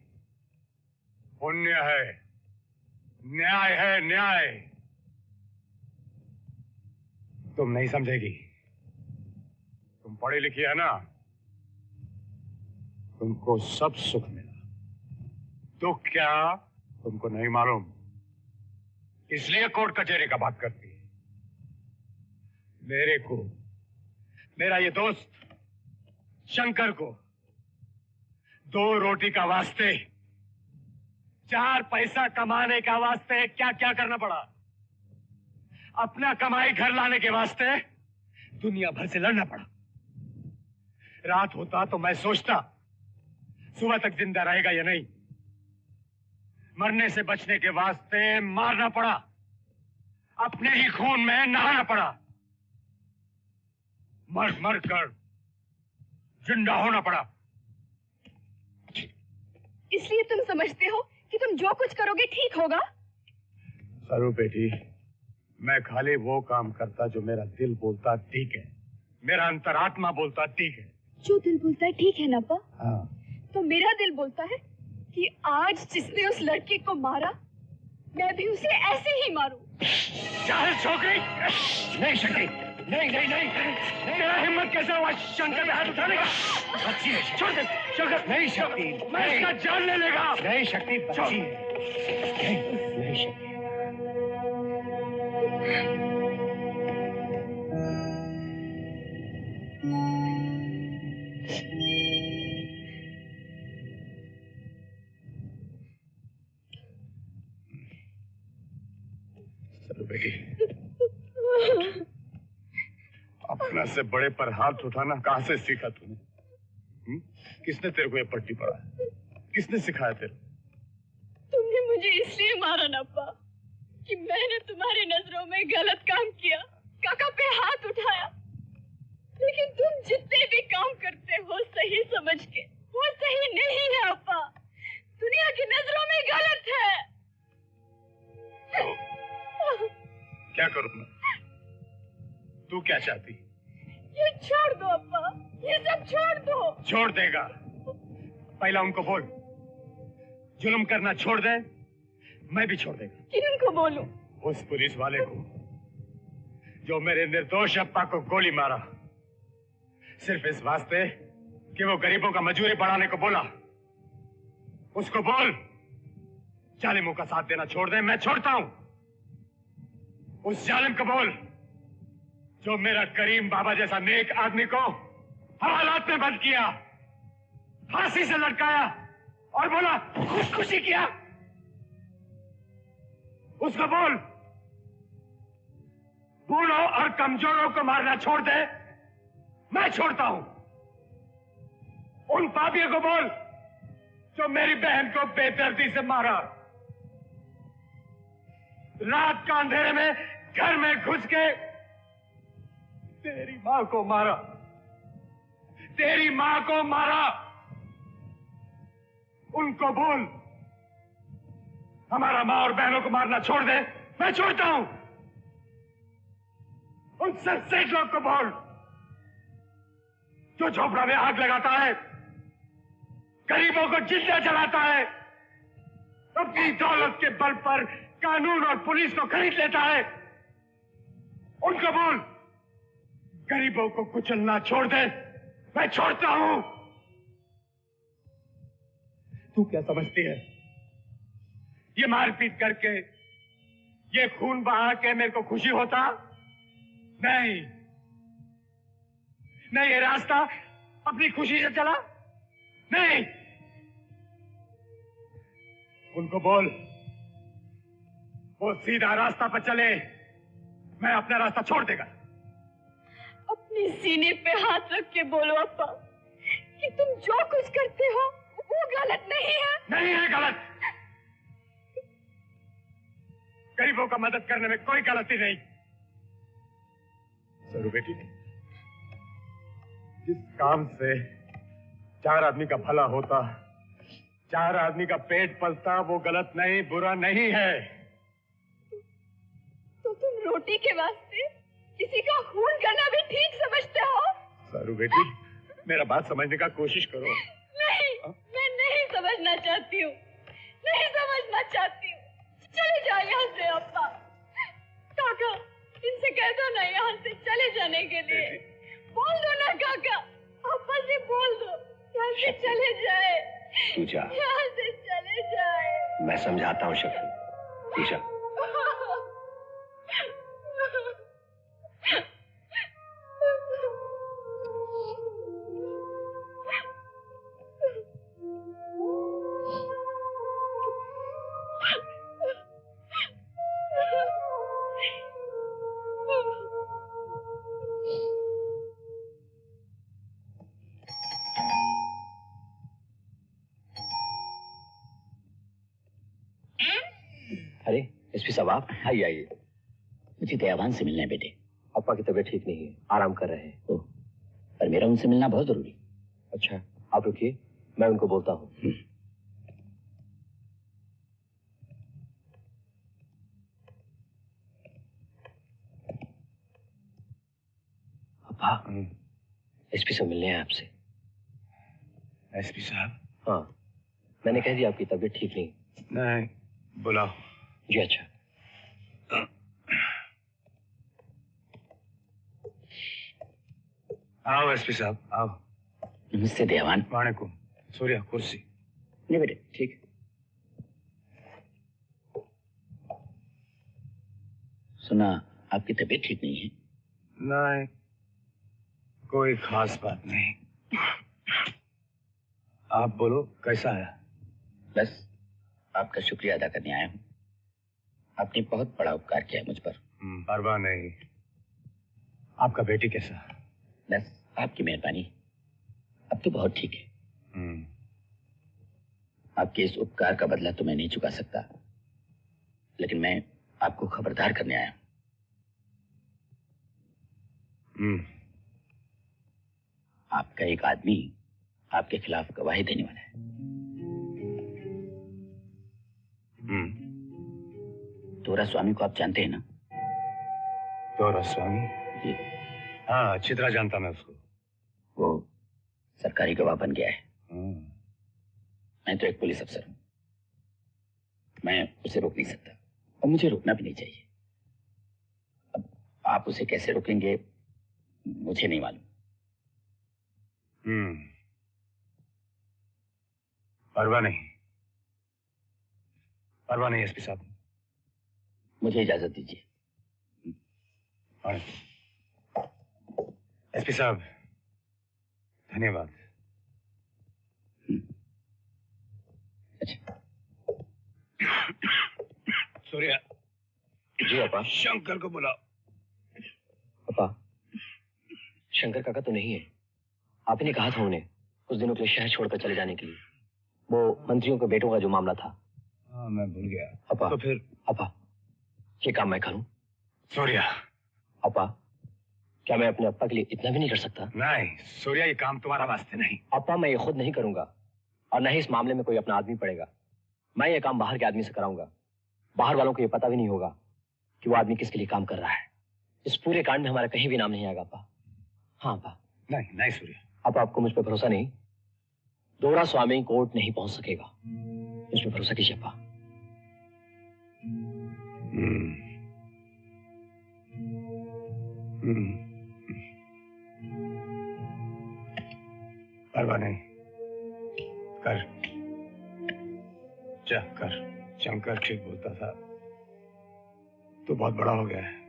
पुण्य है, न्याय है, न्याय। तुम नहीं समझेगी। तुम पढ़ी लिखी है ना, तुमको सब सुख मिला। दुख क्या तुमको नहीं मालूम, इसलिए कोर्ट कचहरी का बात करती है। मेरे को, मेरा ये दोस्त शंकर को 2 रोटी का वास्ते, 4 पैसा कमाने का वास्ते क्या क्या करना पड़ा। अपना कमाई घर लाने के वास्ते दुनिया भर से लड़ना पड़ा। रात होता तो मैं सोचता सुबह तक जिंदा रहेगा या नहीं। मरने से बचने के वास्ते मारना पड़ा, अपने ही खून में नहाना पड़ा, मर मर कर जिंदा होना पड़ा।
इसलिए तुम समझते हो कि तुम जो कुछ करोगे ठीक होगा?
सरू बेटी, मैं खाली वो काम करता जो मेरा दिल बोलता ठीक है, मेरा अंतरात्मा बोलता ठीक है।
जो दिल बोलता है ठीक है ना पा?
हाँ।
तो मेरा दिल बोलता है कि आज जिसने उस लड़के को मारा, मैं भी उसे ऐसे ही मारूं।
चाहे छोकरी नहीं शक्ति, नहीं नहीं नहीं, तेरा हिम्मत कैसे हुआ शंकर पे हाथ उठाने का? बच्ची है, छोड़ दे शंकर। नहीं शक्ति, मैं इसका जान ले लेगा। नहीं शक्ति, बच्ची नहीं शक्ति। बेटी, अपना से बड़े पर हाथ उठाना कहां से सीखा तूने? किसने तेरे को ये पट्टी पड़ा? किसने सिखाया तेरे?
तुमने मुझे इसलिए मारा ना पा कि मैंने तुम्हारी नजरों में गलत काम किया, काका पे हाथ उठाया। लेकिन तुम जितने भी काम करते हो सही समझ के, वो सही नहीं है अपा। दुनिया की नजरों में गलत है।
क्या करूं मैं? तू क्या चाहती?
ये छोड़ दो अपा, ये सब छोड़ दो।
छोड़ देगा? पहला उनको बोल जुल्म करना छोड़ दे, मैं भी छोड़ देगा।
किनको बोलूं?
उस पुलिस वाले को जो मेरे निर्दोष अप्पा को गोली मारा, सिर्फ इस वास्ते कि वो गरीबों का मजूरी बढ़ाने को बोला। उसको बोल जालिमों का साथ देना छोड़ दे, मैं छोड़ता हूं। उस जालिम को बोल जो मेरा करीम बाबा जैसा नेक आदमी को हवालात में बंद किया, फांसी से लटकाया और बोला खुदकुशी किया, उसको बोल बूढ़ों और कमजोरों को मारना छोड़ दे, मैं छोड़ता हूं। उन पापियों को बोल जो मेरी बहन को बेदर्दी से मारा, रात का अंधेरे में घर में घुस के तेरी मां को मारा, तेरी मां को मारा। उनको बोल हमारा मां और बहनों को मारना छोड़ दे, मैं छोड़ता हूं। उन सनसेट लोग को बोल जो झोपड़ा में आग लगाता है, गरीबों को जिंदा जलाता है, अपनी दौलत के बल पर कानून और पुलिस को खरीद लेता है, उनको बोल गरीबों को कुचलना छोड़ दे, मैं छोड़ता हूं। तू क्या समझती है? ये मारपीट करके, ये खून बहा के मेरे को खुशी होता? नहीं नहीं, ये रास्ता अपनी खुशी से चला नहीं। उनको बोल वो सीधा रास्ता पर चले, मैं अपना रास्ता छोड़ देगा।
अपने सीने पे हाथ रख के बोलो अपा कि तुम जो कुछ करते हो वो गलत नहीं है।
नहीं है गलत। गरीबों का मदद करने में कोई गलती नहीं। सरू बेटी, जिस काम से 4 आदमी का भला होता, 4 आदमी का पेट पलता, वो गलत नहीं, बुरा नहीं है।
तो तुम रोटी के वास्ते किसी का खून करना भी ठीक समझते हो?
सारू बेटी, मेरा बात समझने का कोशिश करो।
नहीं, मैं नहीं समझना चाहती हूँ, नहीं समझना चाहती हूँ। चले जाओ यहाँ से अप्पा। काका, इनसे कह दो ना यहाँ से चले जाने के लिए। बोल दो ना काका, अप्पा से बोल दो यहाँ से चले जाए।
तू जा।
यहाँ से चले जाए।
मैं समझाता हूँ शक्ति, तू जा।
अरे एसपी साहब, आप आइए आइए। मुझे दयावान से मिलना है बेटे।
अप्पा की तबीयत ठीक नहीं है, आराम कर रहे हैं।
ओह, पर मेरा उनसे मिलना बहुत जरूरी।
अच्छा, आप रुकिए, मैं उनको बोलता हूँ। अप्पा, एसपी साहब मिलने हैं आपसे।
एसपी साहब?
हाँ, मैंने कह दिया आपकी तबीयत ठीक नहीं।
नहीं, बुलाओ।
जी अच्छा।
आओ एसपी साहब, आओ।
नमस्ते दयावान।
वालेकुम। सूर्या, कुर्सी।
नहीं बेटे, ठीक। सुना आपकी तबीयत ठीक नहीं है?
नहीं, कोई खास बात नहीं। आप बोलो, कैसा है?
बस आपका शुक्रिया अदा करने आया हूँ। आपने बहुत बड़ा उपकार किया है मुझ पर।
परवाह नहीं। आपका बेटी कैसा?
बस आपकी मेहरबानी, अब तो बहुत ठीक है। आपके इस उपकार का बदला तो मैं नहीं चुका सकता, लेकिन मैं आपको खबरदार करने आया हूँ। आपका एक आदमी आपके खिलाफ गवाही देने वाला है। तोरा स्वामी को आप जानते हैं ना?
तोरा स्वामी?
जी।
हाँ, अच्छी तरह जानता मैं उसको।
वो सरकारी गवाह बन गया है। मैं तो एक पुलिस अफसर हूँ, मैं उसे रोक नहीं सकता और मुझे रोकना भी नहीं चाहिए। अब आप उसे कैसे रोकेंगे मुझे नहीं मालूम।
परवाह नहीं, परवाह नहीं एसपी साहब।
मुझे इजाजत दीजिए।
एसपी साहब, धन्यवाद।
अच्छा।
सूर्या।
जी अप्पा।
शंकर को बुलाओ।
अप्पा, शंकर काका तो नहीं है। आपने कहा था उन्हें कुछ दिनों के लिए शहर छोड़कर चले जाने के लिए। वो मंत्रियों के बेटों का जो मामला था।
हाँ, मैं भूल गया।
अप्पा,
तो फिर?
अप्पा, ये काम मैं करूं?
सूर्या।
अप्पा, क्या मैं अपने अप्पा के लिए इतना भी नहीं कर सकता?
नहीं सूर्या, ये काम तुम्हारा वास्ते नहीं।
अप्पा, मैं ये खुद नहीं करूंगा और न ही इस मामले में कोई अपना आदमी पड़ेगा। मैं ये काम बाहर के आदमी से कराऊंगा। बाहर वालों को ये पता भी नहीं होगा कि वो आदमी किसके लिए काम कर रहा है। इस पूरे कांड में हमारा कहीं भी नाम नहीं आएगा अप्पा। हाँ अप्पा।
नहीं नहीं सूर्या।
अप्पा, आपको मुझ पर भरोसा नहीं? दोरा स्वामी कोर्ट नहीं पहुंच सकेगा, मुझ पर भरोसा कीजिए अप्पा।
परवाह नहीं, कर जा कर। शंकर ठीक बोलता था, तू बहुत बड़ा हो गया है।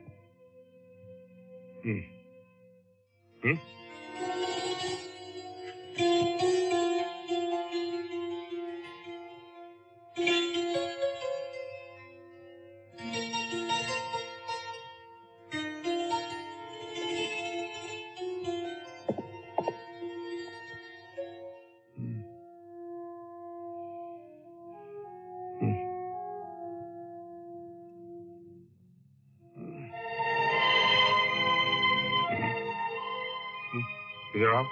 इधर आओ।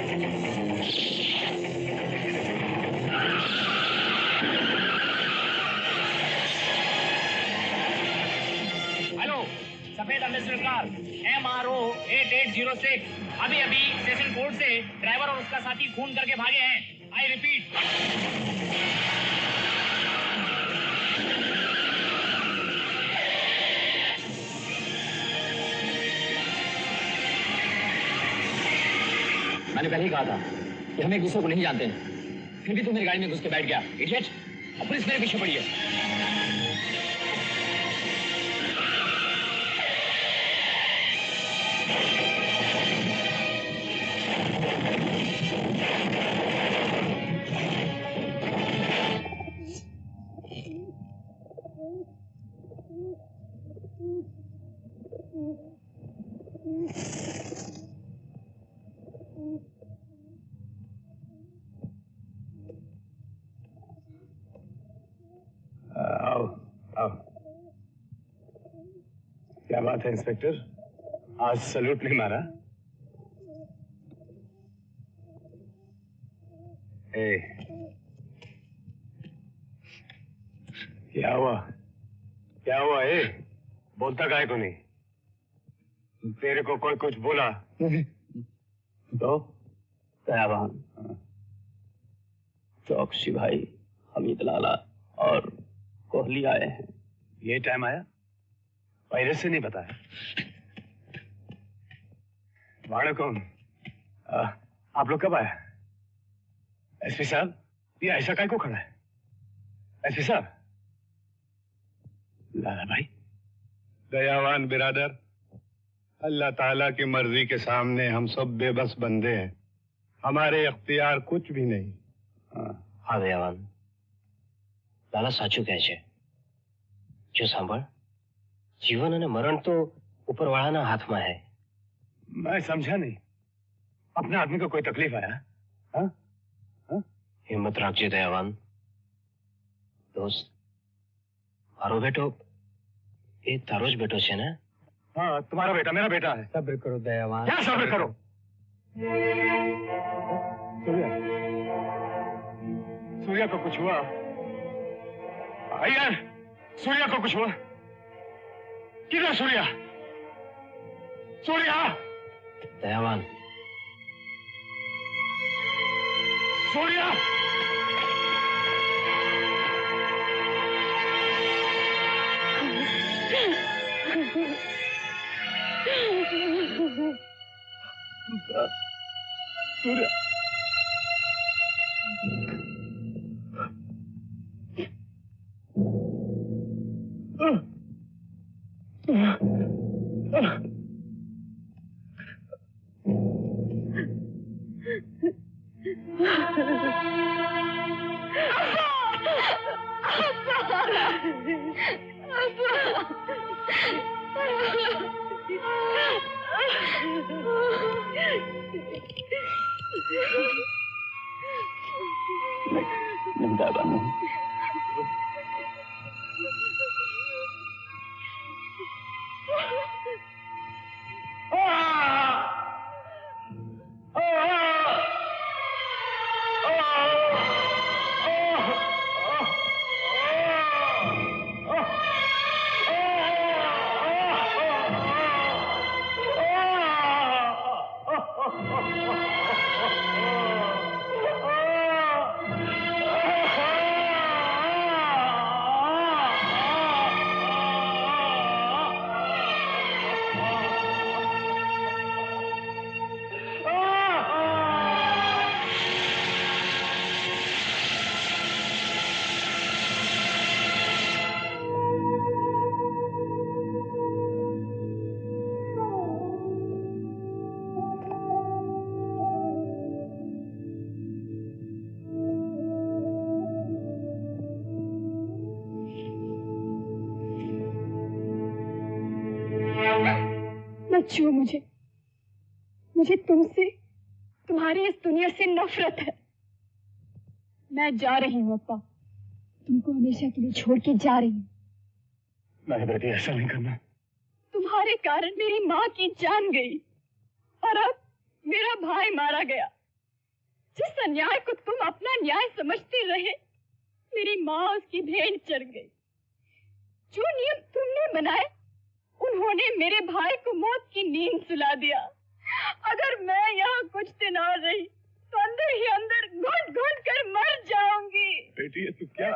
हेलो, सफेद अम्बेसडर कार MRO 8806 अभी अभी स्टेशन कोर्ट से ड्राइवर और उसका साथी खून करके भागे हैं। I repeat.
मैंने पहले ही कहा था कि हम एक दूसरे को नहीं जानते हैं, फिर भी तू मेरी गाड़ी में घुस के बैठ गया इडियट। अब पुलिस मेरे पीछे पड़ी है।
आओ आओ। क्या बात है इंस्पेक्टर, आज सैल्यूट नहीं मारा? क्या हुआ? क्या हुआ? बोलता काहे को नहीं? तेरे को कोई कुछ बोला?
तो दयावान, चौकसी भाई, हमीद लाला और कोहली आए हैं।
ये टाइम आया? पहले से नहीं बताया? वालेकुम। आप लोग कब आए? एसपी साहब, ये ऐसा काय को खड़ा है? एसपी साहब। लाला भाई। दयावान बिरादर, अल्लाह ताला की मर्जी के सामने हम सब बेबस बंदे हैं, हमारे इख्तियार कुछ भी नहीं।
हाँ दयावान, लाला साचू कहे છે જો સાંભળ, જીવન અને મરણ તો ઉપરવાળાના હાથમાં है।
मैं समझा नहीं, अपने आदमी को कोई तकलीफ आया? हाँ?
हिम्मत રાખજે દયાવાન। दोस्त, મારો બેટો એ તારો જ બેટો છે ને?
हाँ, तुम्हारा बेटा मेरा बेटा है।
सब्र करो दयावान।
क्या सब्र करो? सूर्या, सूर्या को कुछ हुआ? यार, सूर्या को कुछ हुआ? किधर सूर्या? सूर्या!
दयावान,
सूर्या! सूर्या!
नहीं दयावान, नहीं।
मत छुओ मुझे, मुझे तुमसे, तुम्हारी इस दुनिया से नफरत है। मैं जा रही हूँ अप्पा, तुमको हमेशा के लिए छोड़ के जा रही हूँ।
नहीं बेटी, ऐसा नहीं करना।
तुम्हारे कारण मेरी माँ की जान गई और अब मेरा भाई मारा गया।
जिस अन्याय को तुम अपना न्याय समझते रहे, मेरी माँ उसकी भेंट चढ़ गई। जो नियम तुमने बनाए, उन्होंने मेरे भाई को मौत की नींद सुला दिया। अगर मैं यहाँ कुछ दिन और रही तो अंदर ही अंदर घुट घुट कर मर जाऊंगी।
बेटी ये तू क्या?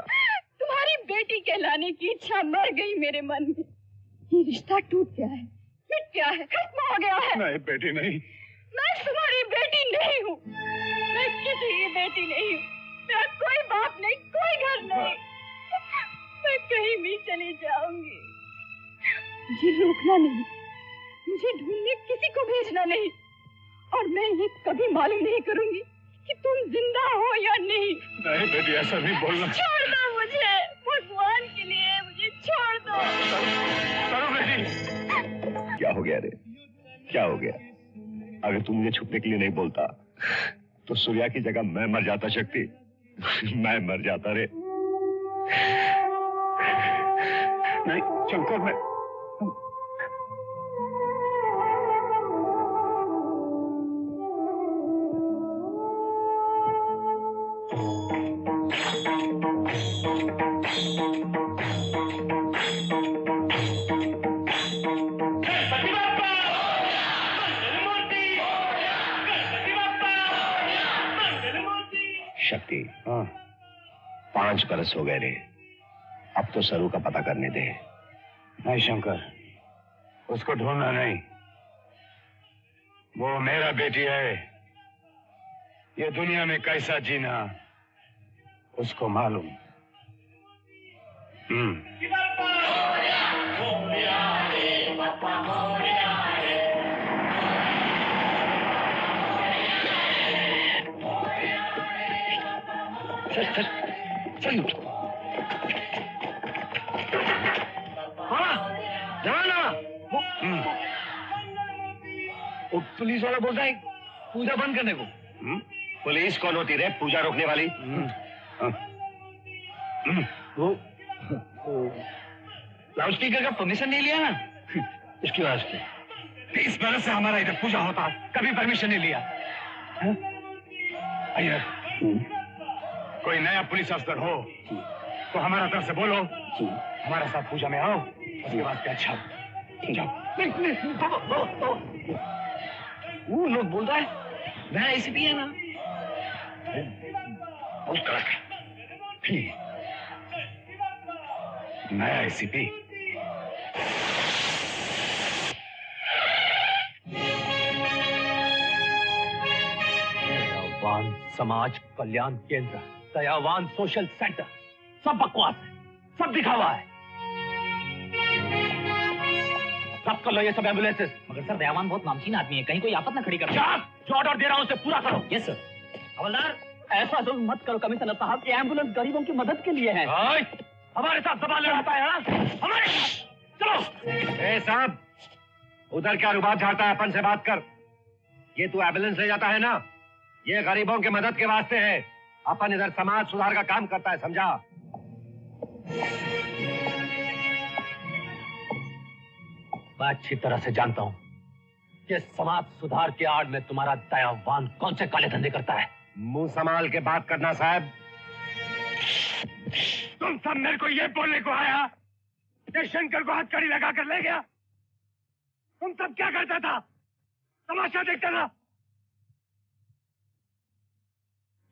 तुम्हारी बेटी कहलाने की इच्छा मर गई मेरे मन में। ये रिश्ता टूट गया है, मिट गया है, खत्म हो गया है।
नहीं बेटी नहीं।
मैं तुम्हारी बेटी नहीं हूँ, मैं किसी की बेटी नहीं हूँ। मेरा कोई बाप नहीं, कोई घर नहीं। मैं कहीं भी चली जाऊंगी। मुझे रोकना नहीं, मुझे ढूंढने किसी को भेजना नहीं, और मैं ये कभी मालूम नहीं करूंगी कि तुम जिंदा हो या नहीं।
नहीं बेटी ऐसा नहीं बोलना।
छोड़ दो मुझे, भगवान के लिए मुझे छोड़ दो।
बेटी
क्या हो गया रे? क्या हो गया? अगर तू मुझे छुपने के लिए नहीं बोलता तो सूर्या की जगह मैं मर जाता शक्ति। मैं मर जाता रे।
नहीं शंकर, मैं
शक्ति, 5 बरस हो गए रे। अब तो सरू का पता करने दे।
नहीं शंकर, उसको ढूंढना नहीं। वो मेरा बेटी है। ये दुनिया में कैसा जीना उसको मालूम।
चल चल चल। वो पुलिस वाला बोलता है पूजा बंद करने को।
पुलिस कौन होती रे पूजा रोकने वाली?
वो लाउड स्पीकर का परमिशन नहीं लिया ना, इसकी वजह से
30 बरस से हमारा इधर पूजा होता, कभी परमिशन नहीं लिया। अय्यर, कोई नया पुलिस अफसर हो तो हमारा तरफ से बोलो, हमारे साथ पूजा में आओ, उसके बाद क्या अच्छा जाओ।
वो लोग बोल रहा है मैं एसीपी है ना, बहुत कड़क है।
नया एसीपी?
दयावान समाज कल्याण केंद्र, दयावान सोशल सेंटर, सब बकवास है, सब दिखावा है। सब कर लो ये सब एम्बुलेंसेस।
मगर सर दयावान बहुत नामचीन आदमी है, कहीं कोई आफत ना खड़ी कर।
जो ऑर्डर दे रहा हूं उसे पूरा करो।
Yes sir.
हवलदार, ऐसा जुल्म मत करो कमिश्नर साहब, कि एम्बुलेंस गरीबों की मदद के लिए है। हमारे साथ सवाल लड़ाता है हमारे साथ। चलो।
ए साहब, उधर क्या रुबाब झाड़ता है? अपन से बात कर। ये तू एम्बुलेंस ले जाता है ना, ये गरीबों की मदद के वास्ते है। अपन इधर समाज सुधार का काम करता है, समझा?
मैं अच्छी तरह से जानता हूं कि समाज सुधार के आड़ में तुम्हारा दयावान कौन से काले धंधे करता है।
मुंह संभाल के बात करना साहब।
तुम सब मेरे को ये बोलने को आया कि शंकर को हथकड़ी लगा कर ले गया? तुम सब क्या करता था? तमाशा देखता था?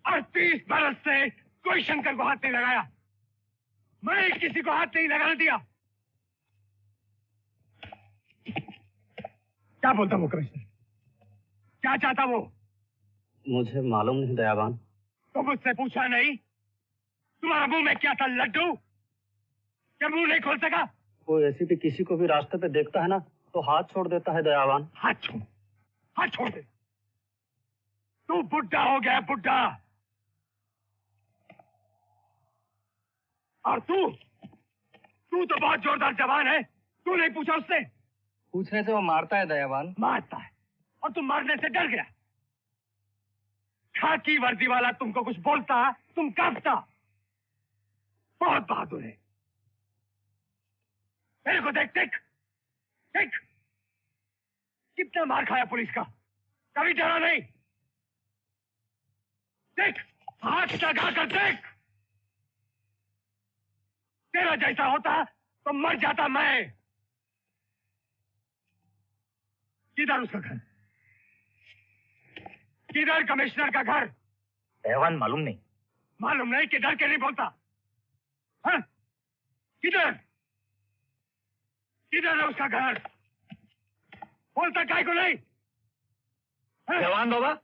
और 30 बरस से कोई शंकर को हाथ नहीं लगाया। मैं किसी को हाथ नहीं लगाने दिया। क्या बोलता वो कमिश्नर? क्या चाहता वो?
मुझे मालूम नहीं दयावान।
तो मुझसे पूछा नहीं? तुम्हारा मुंह में क्या था लड्डू? क्या मुंह नहीं खोल सका?
वो एसीपी किसी को भी रास्ते पे देखता है ना तो हाथ छोड़ देता है दयावान।
हाथ छोड़ दे। तू बुढ़ा हो गया, बुढ़ा। और तू तो बहुत जोरदार जवान है। तू नहीं पूछा उससे?
पूछने से वो मारता है दयावान।
मारता है और तुम मारने से डर गया। खाकी वर्दी वाला तुमको कुछ बोलता, तुम कांपता। बहुत बहादुर है। मेरे को देख देख देख, कितना मार खाया पुलिस का, कभी डरा नहीं। देख, हाथ लगा कर देख। तेरा जैसा होता तो मर जाता मैं। किधर उसका घर? किधर कमिश्नर का घर?
दयावान मालूम नहीं।
मालूम नहीं? किधर के नहीं बोलता? हाँ? किधर? किधर है उसका घर? बोलता काय को नहीं?
दयावान बाबा,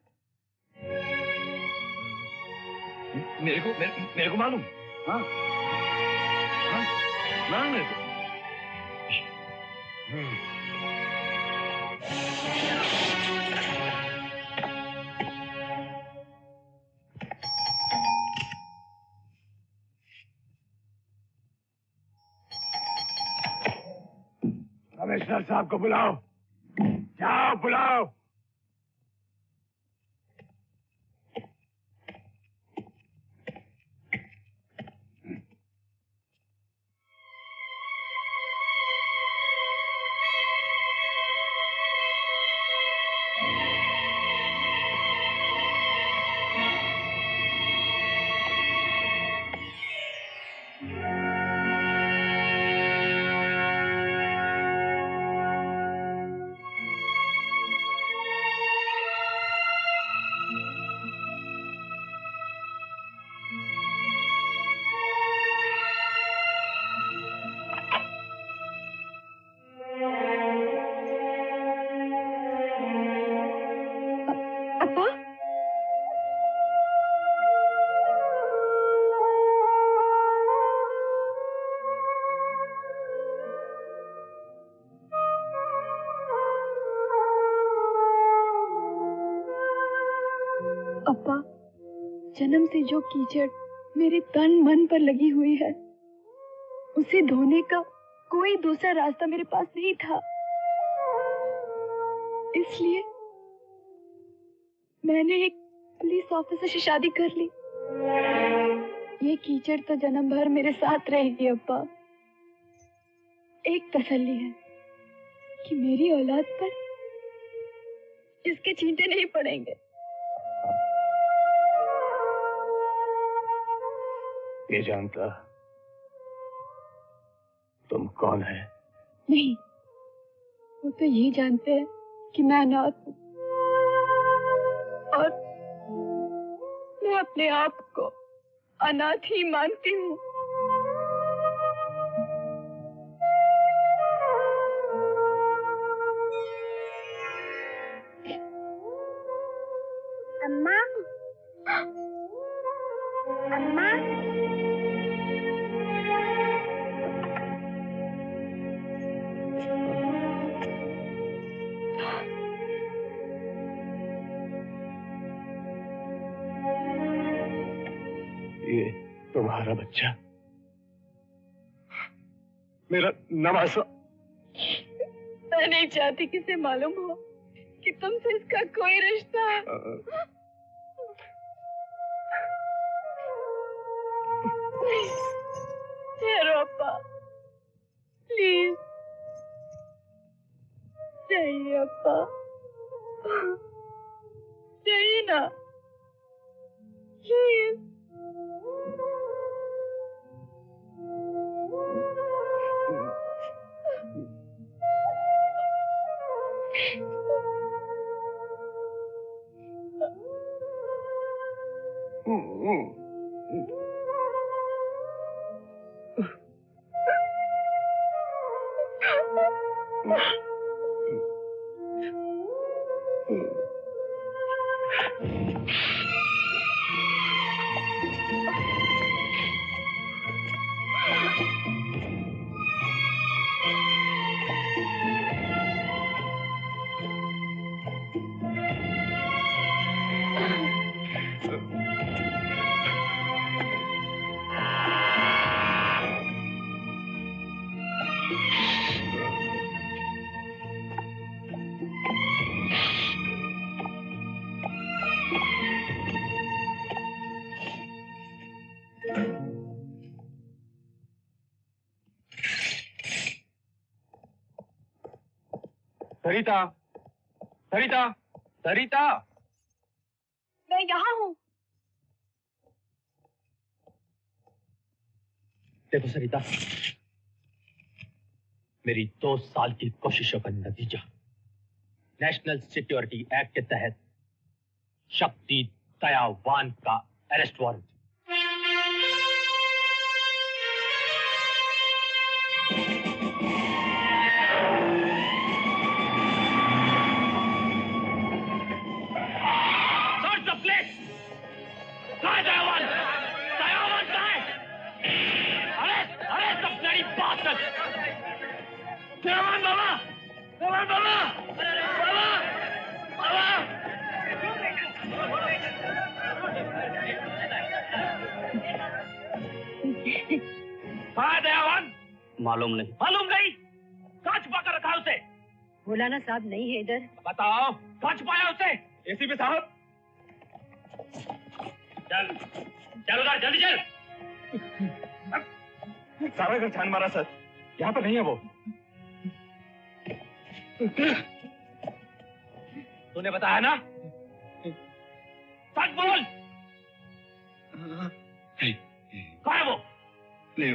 मेरे को मालूम। हाँ हाँ, मालूम मेरे को।
कमिश्नर साहब को बुलाओ। जाओ बुलाओ।
अप्पा, जन्म से जो कीचड़ मेरे तन मन पर लगी हुई है, उसे धोने का कोई दूसरा रास्ता मेरे पास नहीं था। इसलिए मैंने एक पुलिस ऑफिसर से शादी कर ली। ये कीचड़ तो जन्म भर मेरे साथ रहेगी अप्पा। एक तसल्ली है कि मेरी औलाद पर इसके छींटे नहीं पड़ेंगे।
ये जानता तुम कौन है?
नहीं, वो तो ये जानते हैं कि मैं अनाथ हूँ और मैं अपने आप को अनाथ ही मानती हूँ।
अम्मा, अम्मा,
ये तुम्हारा बच्चा, मेरा नवासा।
मैं नहीं चाहती किसे मालूम हो कि तुमसे इसका कोई रिश्ता है। ठहरो अप्पा, प्लीज। चाहिए अप्पा, चाहिए ना, प्लीज।
सरिता, सरिता, सरिता।
मैं यहाँ हूँ।
देखो सरिता, मेरी 2 साल की कोशिशों का नतीजा, नेशनल सिक्योरिटी एक्ट के तहत शक्ति दयावान का arrest warrant.
Search the place! कहाँ है दयावान? दयावान कहाँ है? Arrest the bloody bastard! दयावान बाबा! दयावान बाबा! बाबा! बाबा! कहाँ है दयावान?
मालूम नहीं।
मालूम नहीं? कहाँ छुपा कर रखा है उसे?
मौलाना साहब नहीं है इधर।
बताओ, कहाँ छुपाया उसे?
एसीपी साहब,
चल, चल उधर, जल्दी चल।
सारा घर छान मारा सर, यहाँ पर नहीं है वो।
तूने बताया ना? सच बोल। कहाँ है वो?
नहीं